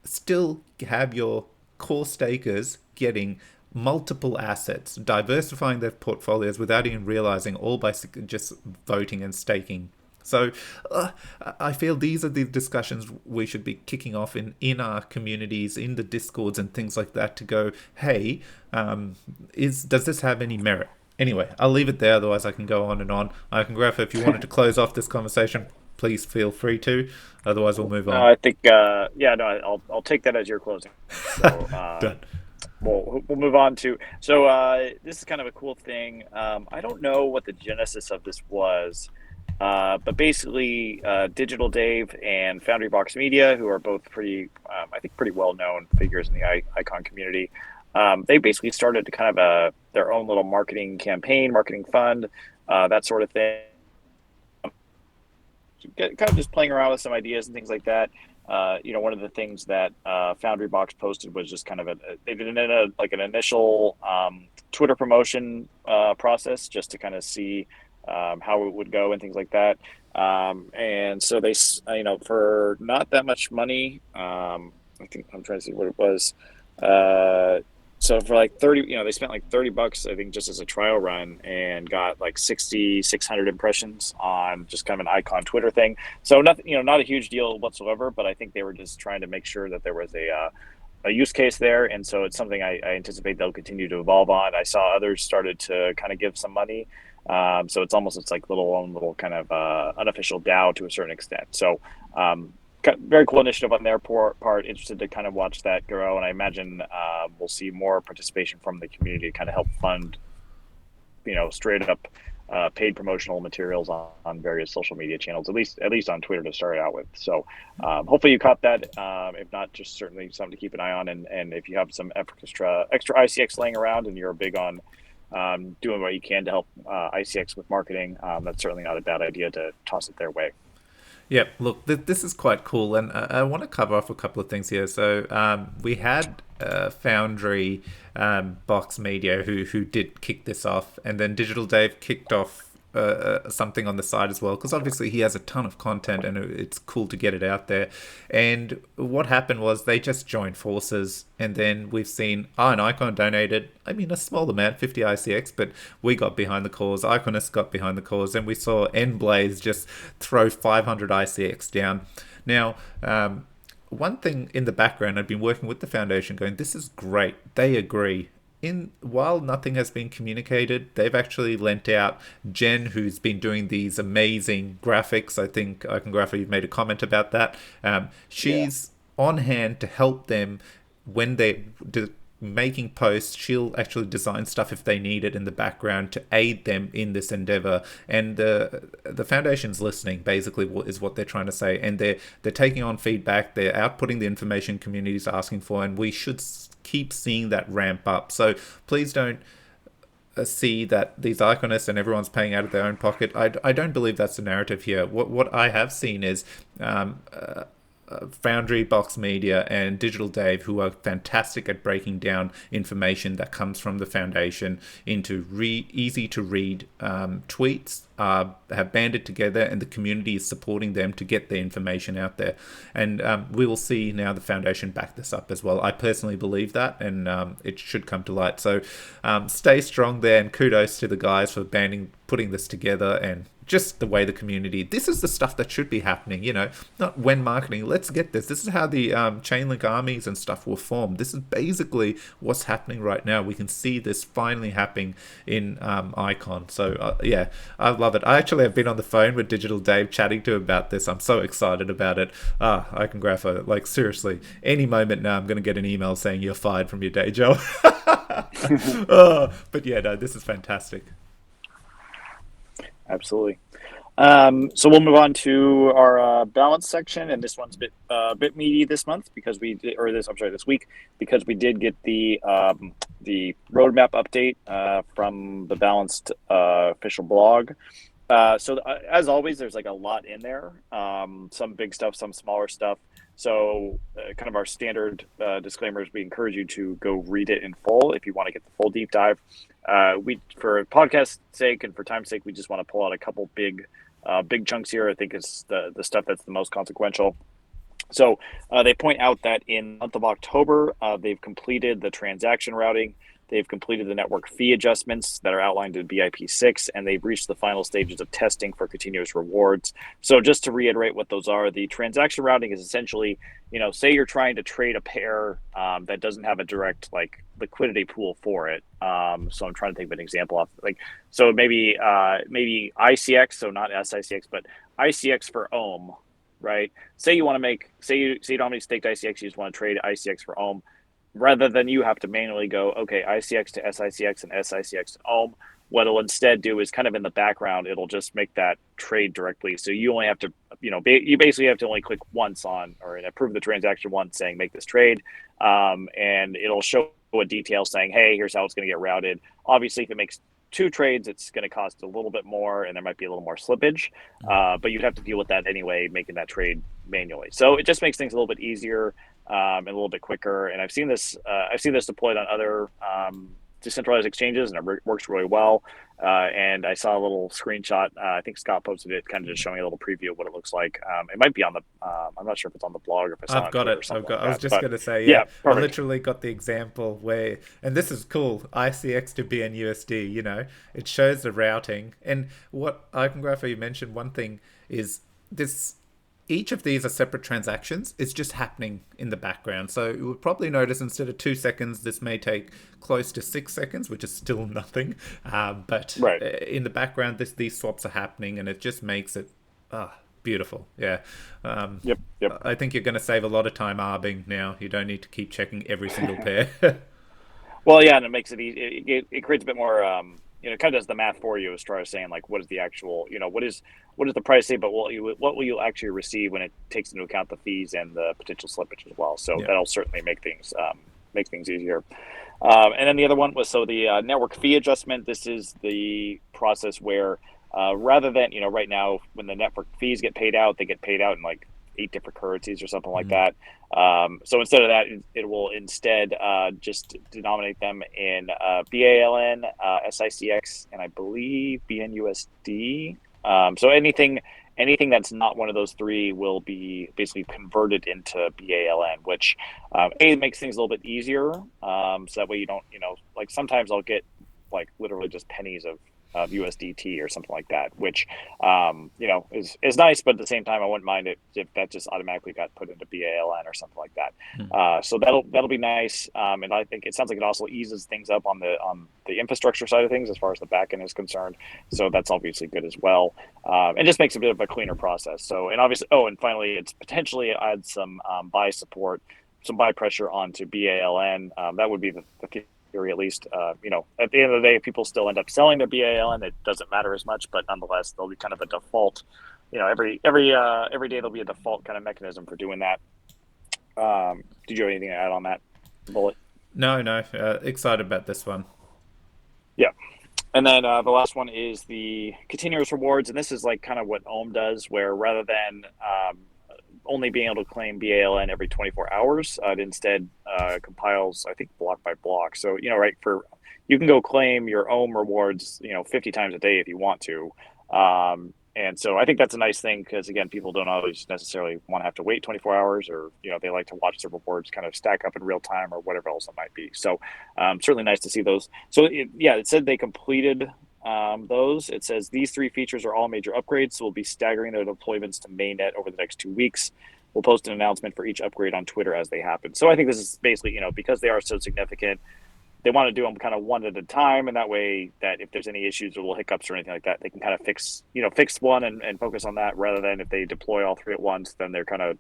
still have your core stakers getting multiple assets, diversifying their portfolios without even realizing, all by just voting and staking. So I feel these are the discussions we should be kicking off in our communities, in the Discords and things like that to go, hey, does this have any merit? Anyway, I'll leave it there, otherwise I can go on and on. Iconographer, if you wanted to close off this conversation, please feel free to. Otherwise, we'll move on. I think, I'll take that as your closing. So, Done. We'll move on to, so this is kind of a cool thing. I don't know what the genesis of this was, but basically Digital Dave and Foundry Box Media, who are both pretty well-known figures in the Icon community, they basically started kind of their own little marketing campaign, marketing fund, that sort of thing. Kind of just playing around with some ideas and things like that. One of the things that Foundry Box posted was just kind of they did an initial Twitter promotion process just to kind of see how it would go and things like that. And so they, for not that much money, I think I'm trying to see what it was. So for like 30, they spent like $30, I think, just as a trial run, and got like 6,600 impressions on just kind of an Icon Twitter thing. So nothing, not a huge deal whatsoever, but I think they were just trying to make sure that there was a use case there. And so it's something I anticipate they'll continue to evolve on. I saw others started to kind of give some money. So it's like little kind of unofficial DAO to a certain extent. So very cool initiative on their part. Interested to kind of watch that grow, and I imagine we'll see more participation from the community to kind of help fund, straight up paid promotional materials on various social media channels, at least on Twitter to start out with. So hopefully you caught that. If not, just certainly something to keep an eye on. And if you have some extra ICX laying around and you're big on doing what you can to help ICX with marketing, that's certainly not a bad idea to toss it their way. Yep. Look, this is quite cool, and I want to cover off a couple of things here. So we had Foundry, Box Media, who did kick this off, and then Digital Dave kicked off something on the side as well, because obviously he has a ton of content, and it's cool to get it out there. And what happened was they just joined forces, and then we've seen and Icon donated. I mean, a small amount, 50 ICX, but we got behind the cause. Iconist got behind the cause, and we saw Nblaze just throw 500 ICX down. Now, one thing in the background, I've been working with the foundation, going, "This is great." They agree. While nothing has been communicated, they've actually lent out Jen, who's been doing these amazing graphics. I think Iconographer, you've made a comment about that. She's on hand to help them when they're making posts. She'll actually design stuff if they need it in the background to aid them in this endeavor. And the foundation's listening, basically, is what they're trying to say. And they're taking on feedback. They're outputting the information community's asking for, and we should keep seeing that ramp up. So please don't see that these iconists and everyone's paying out of their own pocket. I don't believe that's the narrative here. What I have seen is Foundry, Box Media, and Digital Dave, who are fantastic at breaking down information that comes from the foundation into easy to read tweets, have banded together, and the community is supporting them to get their information out there. And we will see now the foundation back this up as well. I personally believe that, and it should come to light. So stay strong there, and kudos to the guys for putting this together, and just the way the community, this is the stuff that should be happening, not when marketing. Let's get this. This is how the Chainlink armies and stuff were formed. This is basically what's happening right now. We can see this finally happening in Icon. So yeah, I love it. I actually have been on the phone with Digital Dave chatting to him about this. I'm so excited about it. Iconographer, like seriously, any moment now I'm going to get an email saying you're fired from your day job. But yeah, no, this is fantastic. Absolutely. So we'll move on to our balance section, and this one's a bit meaty this month because this week, because we did get the roadmap update from the Balanced official blog. So as always, there's like a lot in there. Some big stuff, some smaller stuff. So kind of our standard disclaimers, we encourage you to go read it in full if you want to get the full deep dive. For podcast sake and for time's sake, we just want to pull out a couple big chunks here. I think it's the stuff that's the most consequential. So they point out that in the month of October, they've completed the transaction routing. They've completed the network fee adjustments that are outlined in BIP6, and they've reached the final stages of testing for continuous rewards. So just to reiterate what those are, the transaction routing is essentially, say you're trying to trade a pair that doesn't have a direct liquidity pool for it. So I'm trying to think of an example off so maybe ICX, so not SICX, but ICX for Ohm, right? Say you want to say you don't have any staked ICX, you just want to trade ICX for Ohm. Rather than you have to manually go, okay, ICX to SICX and SICX to Ohm, what it'll instead do is kind of in the background, it'll just make that trade directly. So you only have to, you basically have to only click once or approve the transaction once saying make this trade. And it'll show a detail saying, hey, here's how it's going to get routed. Obviously, if it makes 2 trades, it's going to cost a little bit more and there might be a little more slippage. But you'd have to deal with that anyway, making that trade manually. So it just makes things a little bit easier. And a little bit quicker, and I've seen this deployed on other decentralized exchanges, and it works really well. And I saw a little screenshot. I think Scott posted it, kind of just showing a little preview of what it looks like. It might be on the. I'm not sure if it's on the blog or if it's on. I've got it. I was just going to say, yeah. I perfect. literally got the example where, and this is cool. ICX to BNUSD. It shows the routing, and what Iconographer, you mentioned. One thing is this. Each of these are separate transactions. It's just happening in the background. So you would probably notice instead of 2 seconds, this may take close to 6 seconds, which is still nothing. But right. In the background, these swaps are happening, and it just makes it beautiful. Yeah. Yep. I think you're going to save a lot of time arbing now. You don't need to keep checking every single pair. Well, yeah, and it makes it easy. It creates a bit more. It kind of does the math for you as far as saying what is the actual, what is the price say, but what will you actually receive when it takes into account the fees and the potential slippage as well. So that'll certainly make things easier. And then the other one was the network fee adjustment. This is the process where rather than, right now when the network fees get paid out, they get paid out in like 8 different currencies or something like that. So instead of that, it will instead just denominate them in BALN, SICX, and I believe BNUSD. So anything that's not one of those three will be basically converted into BALN, which makes things a little bit easier. So that way you don't, like sometimes I'll get like literally just pennies of USDT or something like that, which is nice, but at the same time, I wouldn't mind it if that just automatically got put into BALN or something like that. So that'll be nice, and I think it sounds like it also eases things up on the infrastructure side of things as far as the backend is concerned. So that's obviously good as well, and just makes a bit of a cleaner process. So and obviously, and finally, it's potentially add some buy support, some buy pressure onto BALN. That would be the theory, at least. At the end of the day, if people still end up selling their BALN, it doesn't matter as much, but nonetheless, there'll be kind of a default. Every day there'll be a default kind of mechanism for doing that. Did you have anything to add on that, Bullet? No, excited about this one. Yeah. And then the last one is the continuous rewards, and this is like kind of what Ohm does, where rather than only being able to claim BALN every 24 hours, it instead compiles, I think, block by block. So you can go claim your Ohm rewards 50 times a day if you want to. And so I think that's a nice thing because, again, people don't always necessarily want to have to wait 24 hours, or they like to watch their rewards kind of stack up in real time or whatever else it might be. So certainly nice to see those. So it said they completed those. It says these 3 features are all major upgrades, so we'll be staggering their deployments to mainnet over the next 2 weeks. We'll post an announcement for each upgrade on Twitter as they happen. So I think this is basically, because they are so significant, they want to do them kind of one at a time, and that way that if there's any issues or little hiccups or anything like that, they can kind of fix one and focus on that, rather than if they deploy all 3 at once, then they're kind of,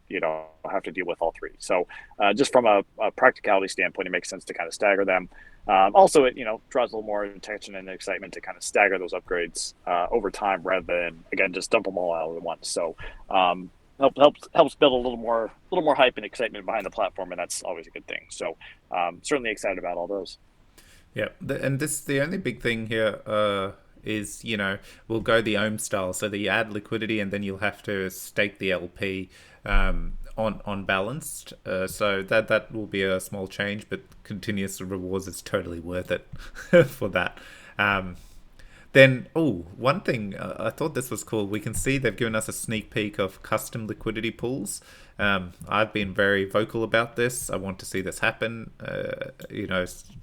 have to deal with all 3. So just from a practicality standpoint, it makes sense to kind of stagger them. Also, it draws a little more attention and excitement to kind of stagger those upgrades over time, rather than, again, just dump them all out at once. So helps build a little more hype and excitement behind the platform, and that's always a good thing. So certainly excited about all those. Yeah, and the only big thing here is, we'll go the Ohm style, so that you add liquidity and then you'll have to stake the LP on balanced. So that will be a small change, but continuous rewards is totally worth it for that. Then, one thing, I thought this was cool. We can see they've given us a sneak peek of custom liquidity pools. I've been very vocal about this. I want to see this happen.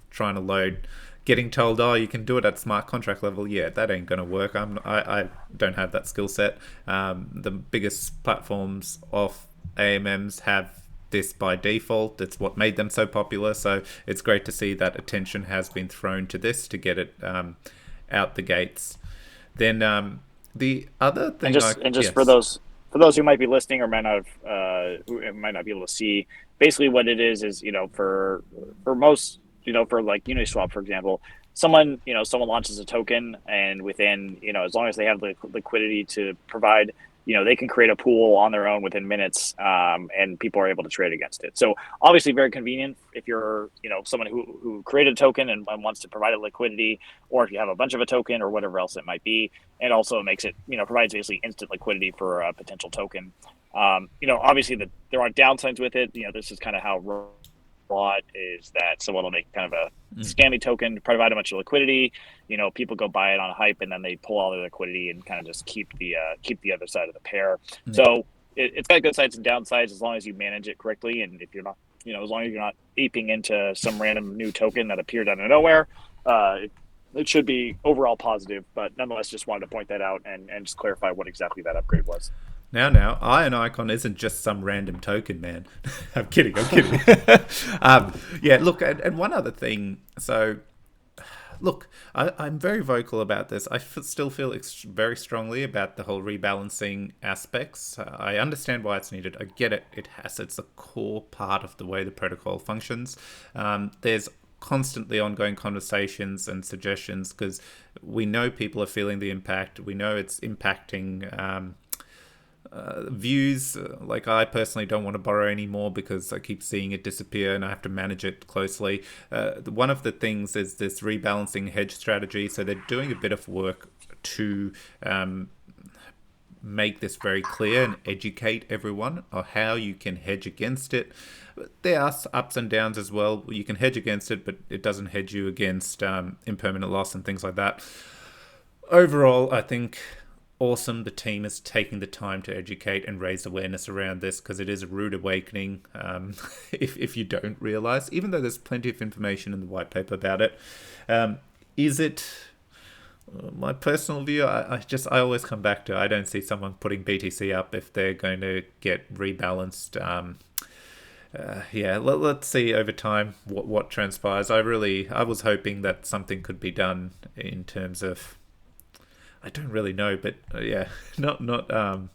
Trying to load, getting told, you can do it at smart contract level. Yeah, that ain't going to work. I don't have that skill set. The biggest platforms of AMMs have this by default. It's what made them so popular. So it's great to see that attention has been thrown to this to get it out the gates. Then the other thing, for those who might be listening or might not be able to see, basically what it is for most, for like Uniswap, for example, someone launches a token, and within as long as they have the liquidity to provide, they can create a pool on their own within minutes, and people are able to trade against it. So obviously very convenient if you're, someone who created a token and wants to provide a liquidity, or if you have a bunch of a token or whatever else it might be. And also makes it, provides basically instant liquidity for a potential token. Obviously there are downsides with it. This is kind of how is that someone will make kind of a scammy token to provide a bunch of liquidity. People go buy it on a hype, and then they pull all their liquidity and kind of just keep the other side of the pair. So it's got good sides and downsides as long as you manage it correctly, and if you're not, as long as you're not aping into some random new token that appeared out of nowhere, it should be overall positive. But nonetheless, just wanted to point that out and just clarify what exactly that upgrade was. Now, Iron Icon isn't just some random token, man. I'm kidding. Yeah, look, and one other thing. So, look, I'm very vocal about this. I still feel very strongly about the whole rebalancing aspects. I understand why it's needed. I get it. It's a core part of the way the protocol functions. There's constantly ongoing conversations and suggestions because we know people are feeling the impact. We know it's impacting views. Like, I personally don't want to borrow anymore because I keep seeing it disappear and I have to manage it closely. One of the things is this rebalancing hedge strategy. So they're doing a bit of work to make this very clear and educate everyone on how you can hedge against it. There are ups and downs as well. You can hedge against it, but it doesn't hedge you against impermanent loss and things like that. Overall, I think awesome the team is taking the time to educate and raise awareness around this, because it is a rude awakening if you don't realize, even though there's plenty of information in the white paper about it. Is it my personal view? I always come back to, I don't see someone putting BTC up if they're going to get rebalanced. Let's see over time what transpires. I was hoping that something could be done in terms of, I don't really know, but I'm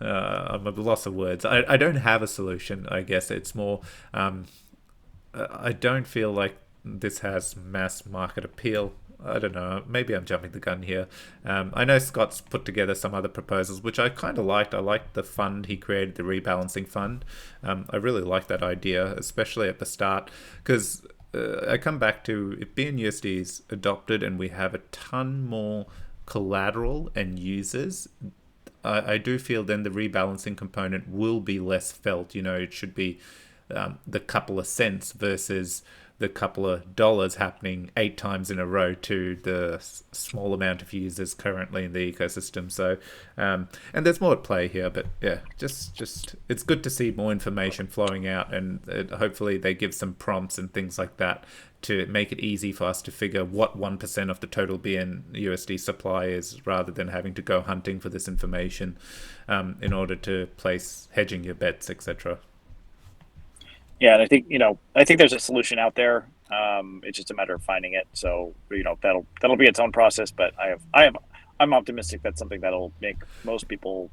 at a loss of words. I don't have a solution. I guess it's more, I don't feel like this has mass market appeal. I don't know. Maybe I'm jumping the gun here. I know Scott's put together some other proposals, which I kind of liked. I liked the fund he created, the rebalancing fund. I really liked that idea, especially at the start, because I come back to, if BNUSD is adopted and we have a ton more collateral and users, I do feel then the rebalancing component will be less felt. It should be the couple of cents versus the couple of dollars happening 8 times in a row to the small amount of users currently in the ecosystem. So, and there's more at play here, but yeah, just it's good to see more information flowing out, and hopefully they give some prompts and things like that to make it easy for us to figure what 1% of the total BNUSD supply is, rather than having to go hunting for this information in order to place hedging your bets, etc. Yeah, and I think there's a solution out there. It's just a matter of finding it. So that'll be its own process. But I'm optimistic that's something that'll make most people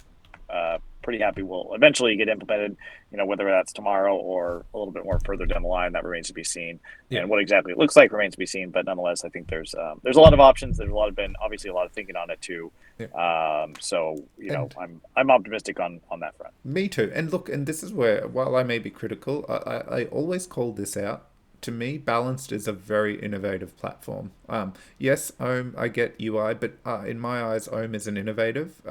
pretty happy. Will eventually get implemented. Whether that's tomorrow or a little bit more further down the line, that remains to be seen. Yeah. And what exactly it looks like remains to be seen. But nonetheless, I think there's a lot of options. There's been obviously a lot of thinking on it too. Yeah. I'm optimistic on that front. Me too. And look, and this is where, while I may be critical, I always call this out. To me, Balanced is a very innovative platform. Yes, Ohm, I get UI, but in my eyes, Ohm isn't innovative.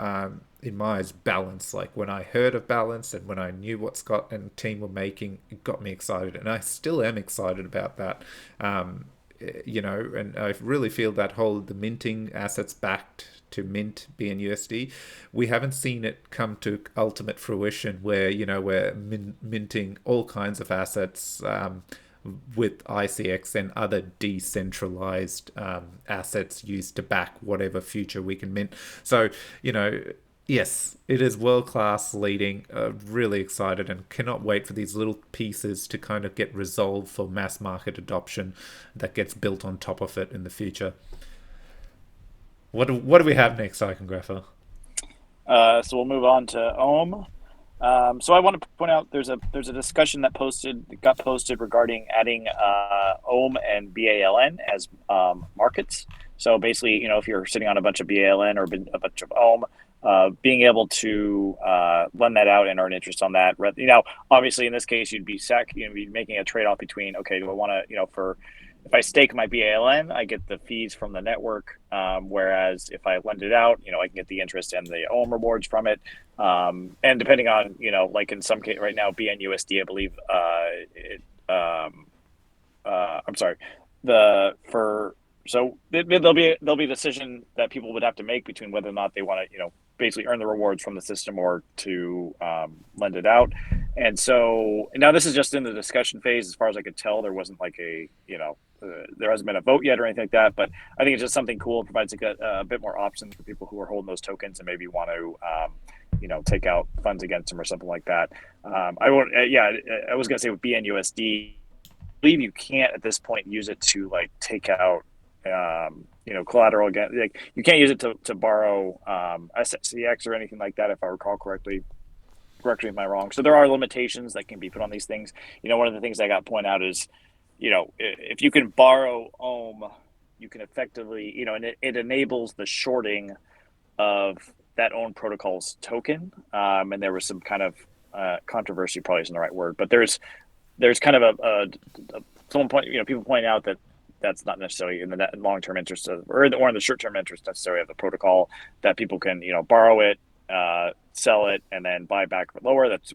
In my eyes, Balance, like when I heard of Balance and when I knew what Scott and team were making, it got me excited. And I still am excited about that. And I really feel that the minting assets backed to mint BNUSD, we haven't seen it come to ultimate fruition where, we're minting all kinds of assets with ICX and other decentralized assets used to back whatever future we can mint. So, yes, it is world-class leading. Really excited and cannot wait for these little pieces to kind of get resolved for mass market adoption that gets built on top of it in the future. What do we have next, Icongrapher? So we'll move on to Ohm. So I want to point out there's a discussion that got posted regarding adding Ohm and BALN as markets. So basically, if you're sitting on a bunch of BALN or a bunch of Ohm, being able to lend that out and earn interest on that. Obviously in this case you'd be making a trade-off between, okay, do I want to, if I stake my BALN, I get the fees from the network, whereas if I lend it out, I can get the interest and the Ohm rewards from it. And depending on, like in some case right now, BNUSD, I believe, so there'll be a decision that people would have to make between whether or not they want to, basically earn the rewards from the system or to lend it out. And so now this is just in the discussion phase. As far as I could tell, there wasn't like there hasn't been a vote yet or anything like that. But I think it's just something cool. It provides a bit more options for people who are holding those tokens and maybe want to, take out funds against them or something like that. I was going to say with BNUSD, I believe you can't at this point use it to like take out collateral again. Like you can't use it to borrow SCX or anything like that, if I recall correctly. Correct me if I'm wrong. So there are limitations that can be put on these things. One of the things I got pointed out is, if you can borrow Ohm, you can effectively, and it enables the shorting of that Ohm protocol's token. And there was some kind of controversy, probably isn't the right word, but there's kind of people pointing out that that's not necessarily in the long-term interest of, or in the short-term interest necessarily of the protocol, that people can, borrow it, sell it, and then buy back lower. That's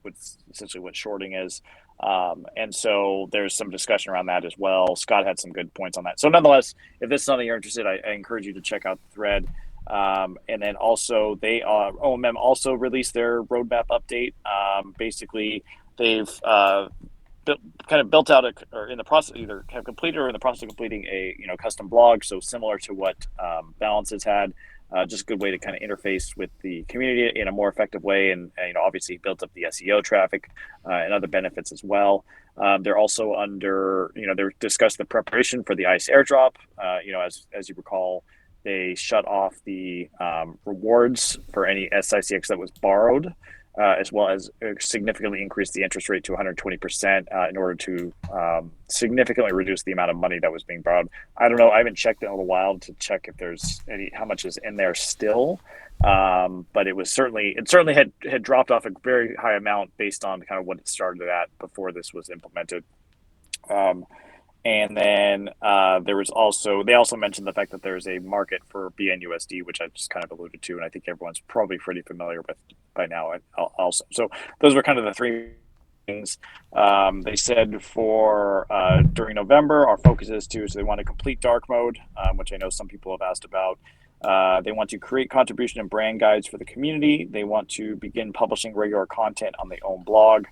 essentially what shorting is. And so there's some discussion around that as well. Scott had some good points on that. So nonetheless, if this is something you're interested, I encourage you to check out the thread. And then also OMM also released their roadmap update. Basically, they've built out or in the process, either have completed or in the process of completing a custom blog. So similar to what Balance has had. Just a good way to kind of interface with the community in a more effective way, and obviously built up the SEO traffic and other benefits as well. They're also they're discussed the preparation for the IISS airdrop. As you recall, they shut off the rewards for any SICX that was borrowed, as well as significantly increase the interest rate to 120% in order to significantly reduce the amount of money that was being borrowed. I don't know. I haven't checked in a little while to check if there's how much is in there still. But it certainly had dropped off a very high amount based on kind of what it started at before this was implemented. And then they also mentioned the fact that there's a market for BNUSD, which I just kind of alluded to, and I think everyone's probably pretty familiar with by now. Also, so those were kind of the three things. They said for during November, our focus is so they want to complete dark mode, which I know some people have asked about. They want to create contribution and brand guides for the community. They want to begin publishing regular content on the OHM blog.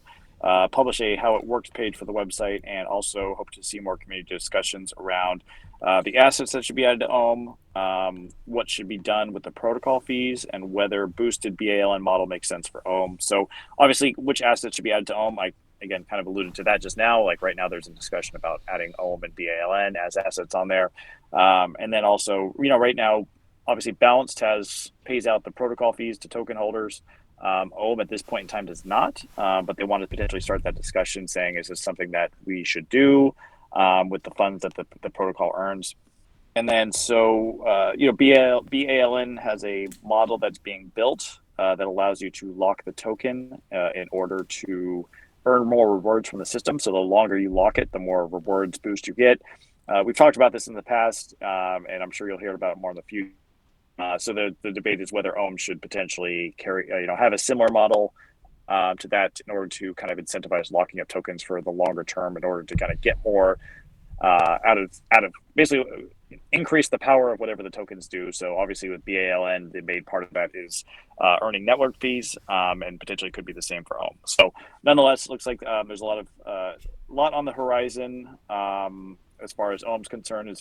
Publish a how it works page for the website, and also hope to see more community discussions around the assets that should be added to OHM, what should be done with the protocol fees, and whether boosted BALN model makes sense for OHM. So obviously, which assets should be added to OHM, I again kind of alluded to that just now. Like right now, there's a discussion about adding OHM and BALN as assets on there, and then also right now, obviously Balanced pays out the protocol fees to token holders. OHM at this point in time does not, but they want to potentially start that discussion saying, is this something that we should do with the funds that the protocol earns? And then BALN has a model that's being built that allows you to lock the token in order to earn more rewards from the system. So the longer you lock it, the more rewards boost you get. We've talked about this in the past, and I'm sure you'll hear about it more in the future. So the debate is whether OHM should potentially have a similar model to that in order to kind of incentivize locking up tokens for the longer term in order to kind of get more out of basically increase the power of whatever the tokens do. So obviously with BALN, the main part of that is earning network fees, and potentially could be the same for OHM. So nonetheless, looks like there's a lot on the horizon. As far as OHM's concerned, in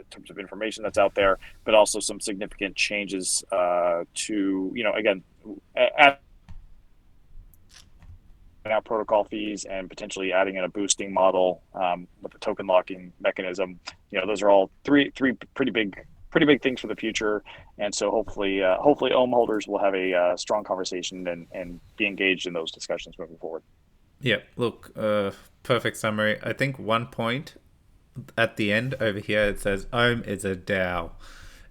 terms of information that's out there, but also some significant changes to, again, add out protocol fees and potentially adding in a boosting model with the token locking mechanism. Those are all three pretty big things for the future. And so hopefully OHM holders will have a strong conversation and be engaged in those discussions moving forward. Yeah, look, perfect summary. I think one point at the end over here, it says OHM is a DAO,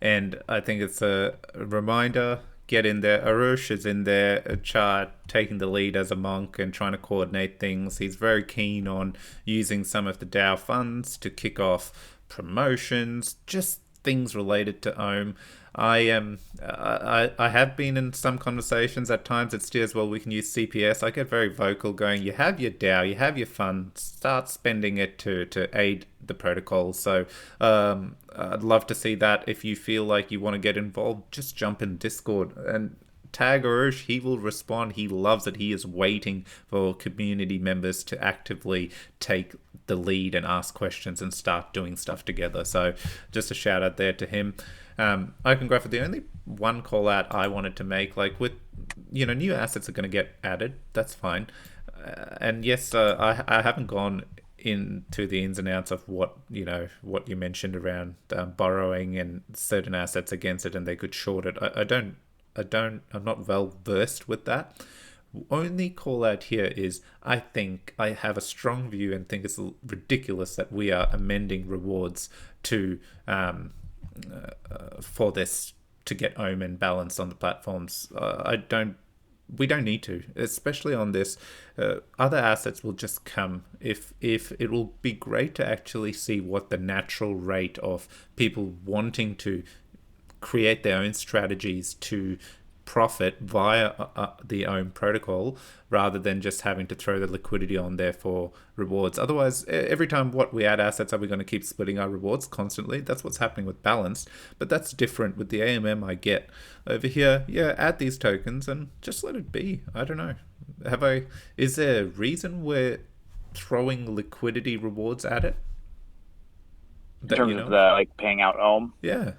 and I think it's a reminder. Get in there. Arush is in there, a chart, taking the lead as a monk and trying to coordinate things. He's very keen on using some of the DAO funds to kick off promotions, just things related to OHM. I have been in some conversations. At times it steers, well, we can use CPS. I get very vocal, going, you have your DAO, you have your fund, start spending it to aid the protocol. So I'd love to see that. If you feel like you want to get involved, just jump in Discord and tag Arush. He will respond. He loves it. He is waiting for community members to actively take the lead and ask questions and start doing stuff together. So just a shout out there to him. OpenGraph, the only one call out I wanted to make, like with, new assets are going to get added. That's fine. And yes, I haven't gone into the ins and outs of what you mentioned around borrowing and certain assets against it, and they could short it. I'm not well versed with that. Only call out here is, I think I have a strong view and think it's ridiculous that we are amending rewards to for this to get OHM and balance on the platforms. I don't we don't need to, especially on this. Other assets will just come. If it will be great to actually see what the natural rate of people wanting to create their own strategies to profit via the own protocol, rather than just having to throw the liquidity on there for rewards. Otherwise, every time what we add assets, are we going to keep splitting our rewards constantly? That's what's happening with Balanced, but that's different with the AMM I get over here. Yeah, add these tokens and just let it be. I don't know. Is there a reason we're throwing liquidity rewards at it? In terms of the like paying out ohm. Yeah.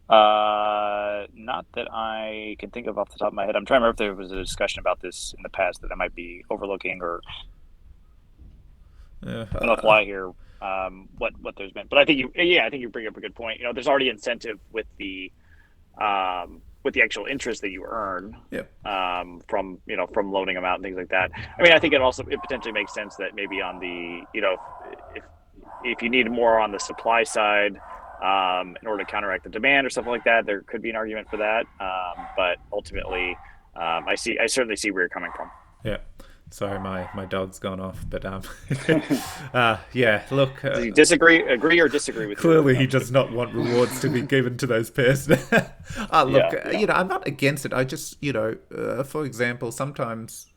Not that I can think of off the top of my head. I'm trying to remember if there was a discussion about this in the past that I might be overlooking, or on the fly here. What there's been, but I think you bring up a good point. There's already incentive with the actual interest that you earn. Yep. From loaning them out and things like that. I mean, I think it potentially makes sense that maybe on the if you need more on the supply side, in order to counteract the demand or something like that, there could be an argument for that. But ultimately, I certainly see where you're coming from. Yeah. Sorry, my dog's gone off, but yeah. Look, does he agree or disagree with clearly you? he does not want rewards to be given to those pairs. Look, Yeah. I'm not against it. I just, for example, sometimes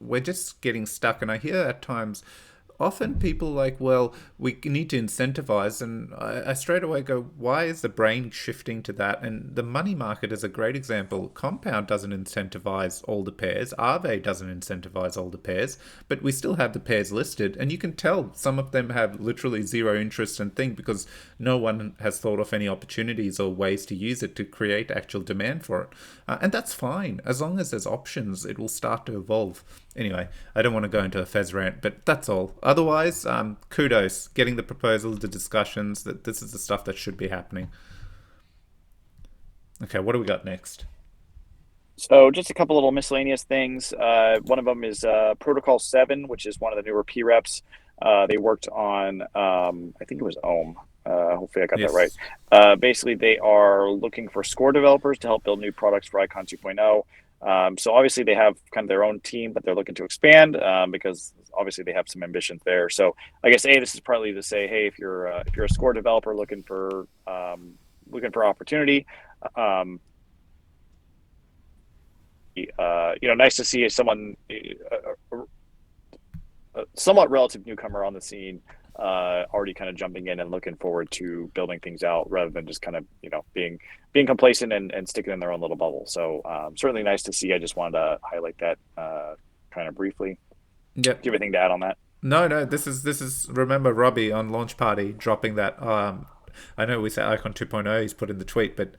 we're just getting stuck, and I hear at times. Often people like, well, we need to incentivize, and I straight away go, why is the brain shifting to that? And the money market is a great example. Compound doesn't incentivize all the pairs. Aave doesn't incentivize all the pairs, but we still have the pairs listed, and you can tell some of them have literally zero interest and thing because no one has thought of any opportunities or ways to use it to create actual demand for it. And that's fine. As long as there's options, it will start to evolve. Anyway, I don't want to go into a Fez rant, but that's all. Otherwise, kudos, getting the proposals, the discussions, that this is the stuff that should be happening. Okay, what do we got next? So just a couple little miscellaneous things. One of them is Protocol 7, which is one of the newer PREPs. They worked on, I think it was Ohm. Hopefully I got that right. Basically, they are looking for score developers to help build new products for Icon 2.0. So obviously they have kind of their own team, but they're looking to expand because obviously they have some ambitions there. So I guess this is partly to say, hey, if you're a score developer looking for opportunity, nice to see someone, a somewhat relative newcomer on the scene, already kind of jumping in and looking forward to building things out rather than just kind of being complacent and sticking in their own little bubble. So certainly nice to see. I just wanted to highlight that kind of briefly. Yep. Do you have anything to add on that? No. This is remember Robbie on Launch Party dropping that. I know we say Icon 2.0, he's put in the tweet, but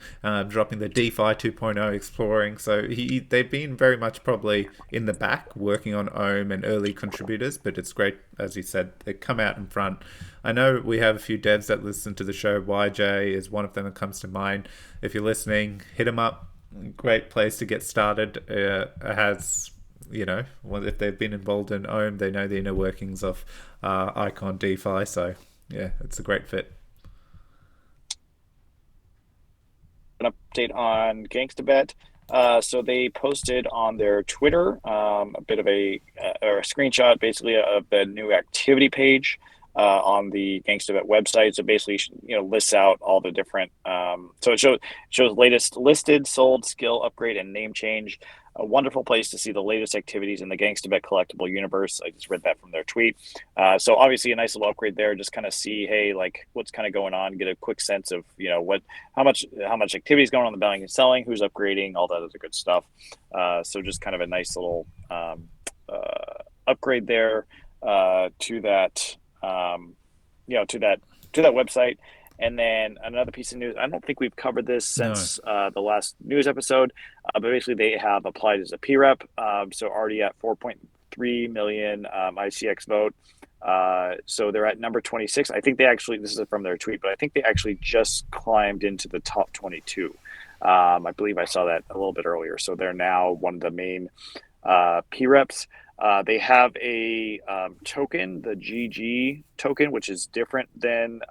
dropping the DeFi 2.0 exploring. So they've been very much probably in the back working on Ohm and early contributors, but it's great, as you said, they come out in front. I know we have a few devs that listen to the show. YJ is one of them that comes to mind. If you're listening, hit him up. Great place to get started. Has if they've been involved in Ohm, they know the inner workings of Icon DeFi. So yeah, it's a great fit. An update on GangstaBet. So they posted on their Twitter a bit of a screenshot, basically, of the new activity page on the GangstaBet website. So basically, lists out all the different. So it shows latest listed, sold, skill upgrade, and name change. A wonderful place to see the latest activities in the GangstaBet collectible universe. I just read that from their tweet. So obviously a nice little upgrade there. Just kind of see, hey, like what's kind of going on. Get a quick sense of how much activity is going on in the buying and selling, who's upgrading, all that other good stuff. So just kind of a nice little upgrade there to that website. And then another piece of news, I don't think we've covered this since the last news episode, but basically they have applied as a PREP, so already at 4.3 million ICX vote. So they're at number 26. I think this is from their tweet, but I think they actually just climbed into the top 22. I believe I saw that a little bit earlier. So they're now one of the main PREPs. They have a token, the GG token, which is different than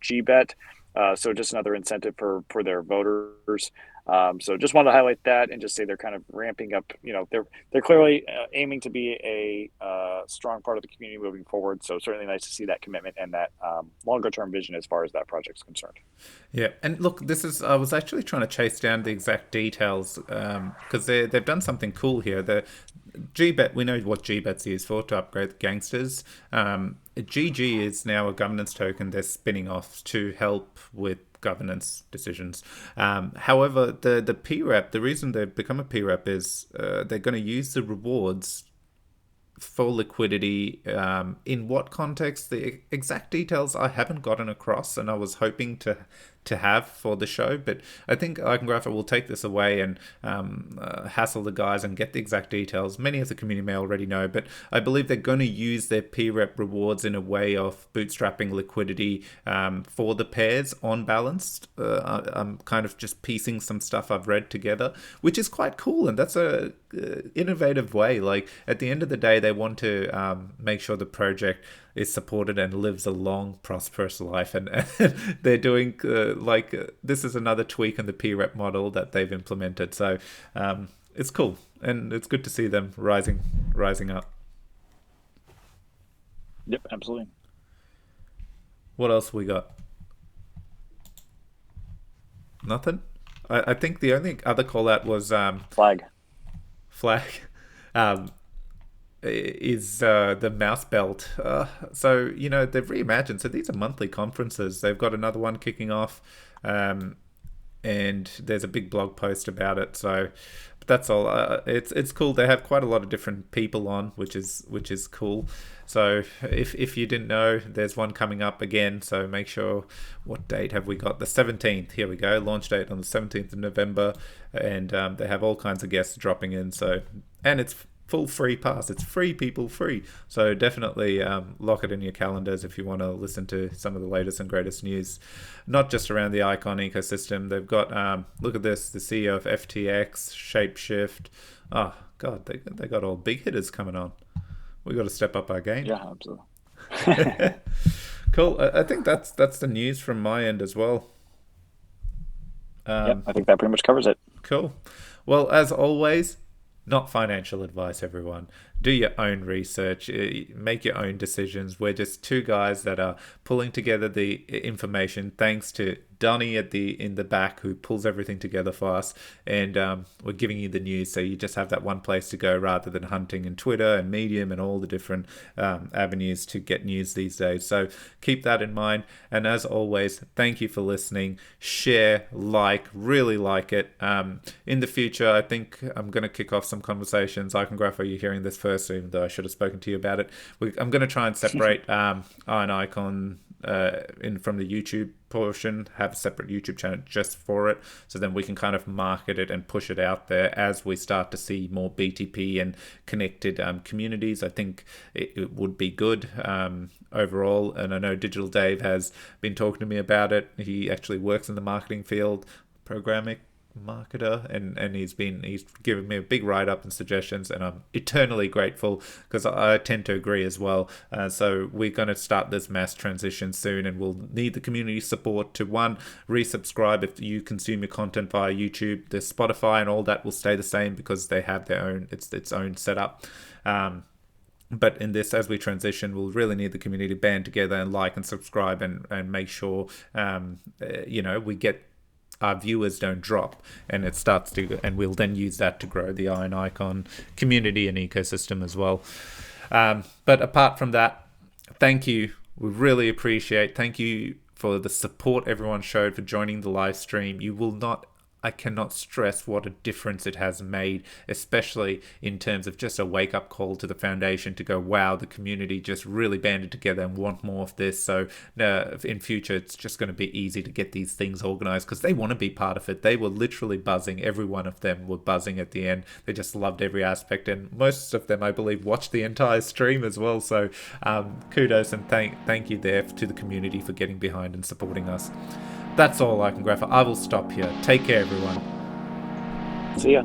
GBet. So just another incentive for their voters. So just wanted to highlight that and just say they're kind of ramping up. They're clearly aiming to be a strong part of the community moving forward. So certainly nice to see that commitment and that longer term vision as far as that project's concerned. Yeah, and look, I was actually trying to chase down the exact details because they've done something cool here. The GBet, we know what GBet's used for, to upgrade the gangsters. GG is now a governance token they're spinning off to help with governance decisions. However, the PREP, the reason they've become a PREP is they're going to use the rewards for liquidity. In what context? The exact details I haven't gotten across, and I was hoping to have for the show, but I think Icongrapher will take this away and hassle the guys and get the exact details. Many of the community may already know, but I believe they're going to use their PREP rewards in a way of bootstrapping liquidity for the pairs on balanced. I'm kind of just piecing some stuff I've read together, which is quite cool, and that's a innovative way. Like, at the end of the day, they want to make sure the project is supported and lives a long, prosperous life. And they're doing this is another tweak in the PREP model that they've implemented. So it's cool, and it's good to see them rising up. Yep, absolutely. What else we got? Nothing. I think the only other call out was Flag. Is the mouse belt. So, they've reimagined. So these are monthly conferences. They've got another one kicking off, and there's a big blog post about it. So but that's all. It's cool. They have quite a lot of different people on, which is cool. So if you didn't know, there's one coming up again. So make sure, what date have we got? The 17th. Here we go. Launch date on the 17th of November, and they have all kinds of guests dropping in. So, and it's full free pass. It's free, people, free. So definitely lock it in your calendars if you want to listen to some of the latest and greatest news, not just around the Icon ecosystem. They've got, look at this, the CEO of FTX, Shapeshift. Oh, God, they got all big hitters coming on. We got to step up our game. Yeah, absolutely. Cool. I think that's the news from my end as well. Yep, I think that pretty much covers it. Cool. Well, as always, not financial advice, everyone. Do your own research, make your own decisions. We're just two guys that are pulling together the information, thanks to Donnie in the back, who pulls everything together for us, and we're giving you the news, so you just have that one place to go rather than hunting in Twitter and Medium and all the different avenues to get news these days. So keep that in mind, and as always, thank you for listening. Share, really like it. In the future, I think I'm going to kick off some conversations. Icongraph, are you hearing this first, even though I should have spoken to you about it? I'm going to try and separate Iron Icon from the YouTube portion, have a separate YouTube channel just for it, so then we can kind of market it and push it out there as we start to see more BTP and connected communities. I think it would be good overall, and I know Digital Dave has been talking to me about it. He actually works in the marketing field, programming marketer, and he's given me a big write-up and suggestions, and I'm eternally grateful, because I tend to agree as well. So we're going to start this mass transition soon, and we'll need the community support to, one, resubscribe if you consume your content via YouTube. The Spotify and all that will stay the same because they have their own its own setup. But in this, as we transition, we'll really need the community to band together and like and subscribe and make sure we get our viewers don't drop, and it starts to, and we'll then use that to grow the Iron Icon community and ecosystem as well. But apart from that, thank you. We really appreciate. Thank you for the support everyone showed for joining the live stream. I cannot stress what a difference it has made, especially in terms of just a wake-up call to the foundation to go, wow, the community just really banded together and want more of this. So in future, it's just going to be easy to get these things organized, because they want to be part of it. They were literally buzzing. Every one of them were buzzing at the end. They just loved every aspect, and most of them, I believe, watched the entire stream as well. So kudos and thank you there to the community for getting behind and supporting us. That's all, Icongrapher. I will stop here. Take care, everyone. See ya.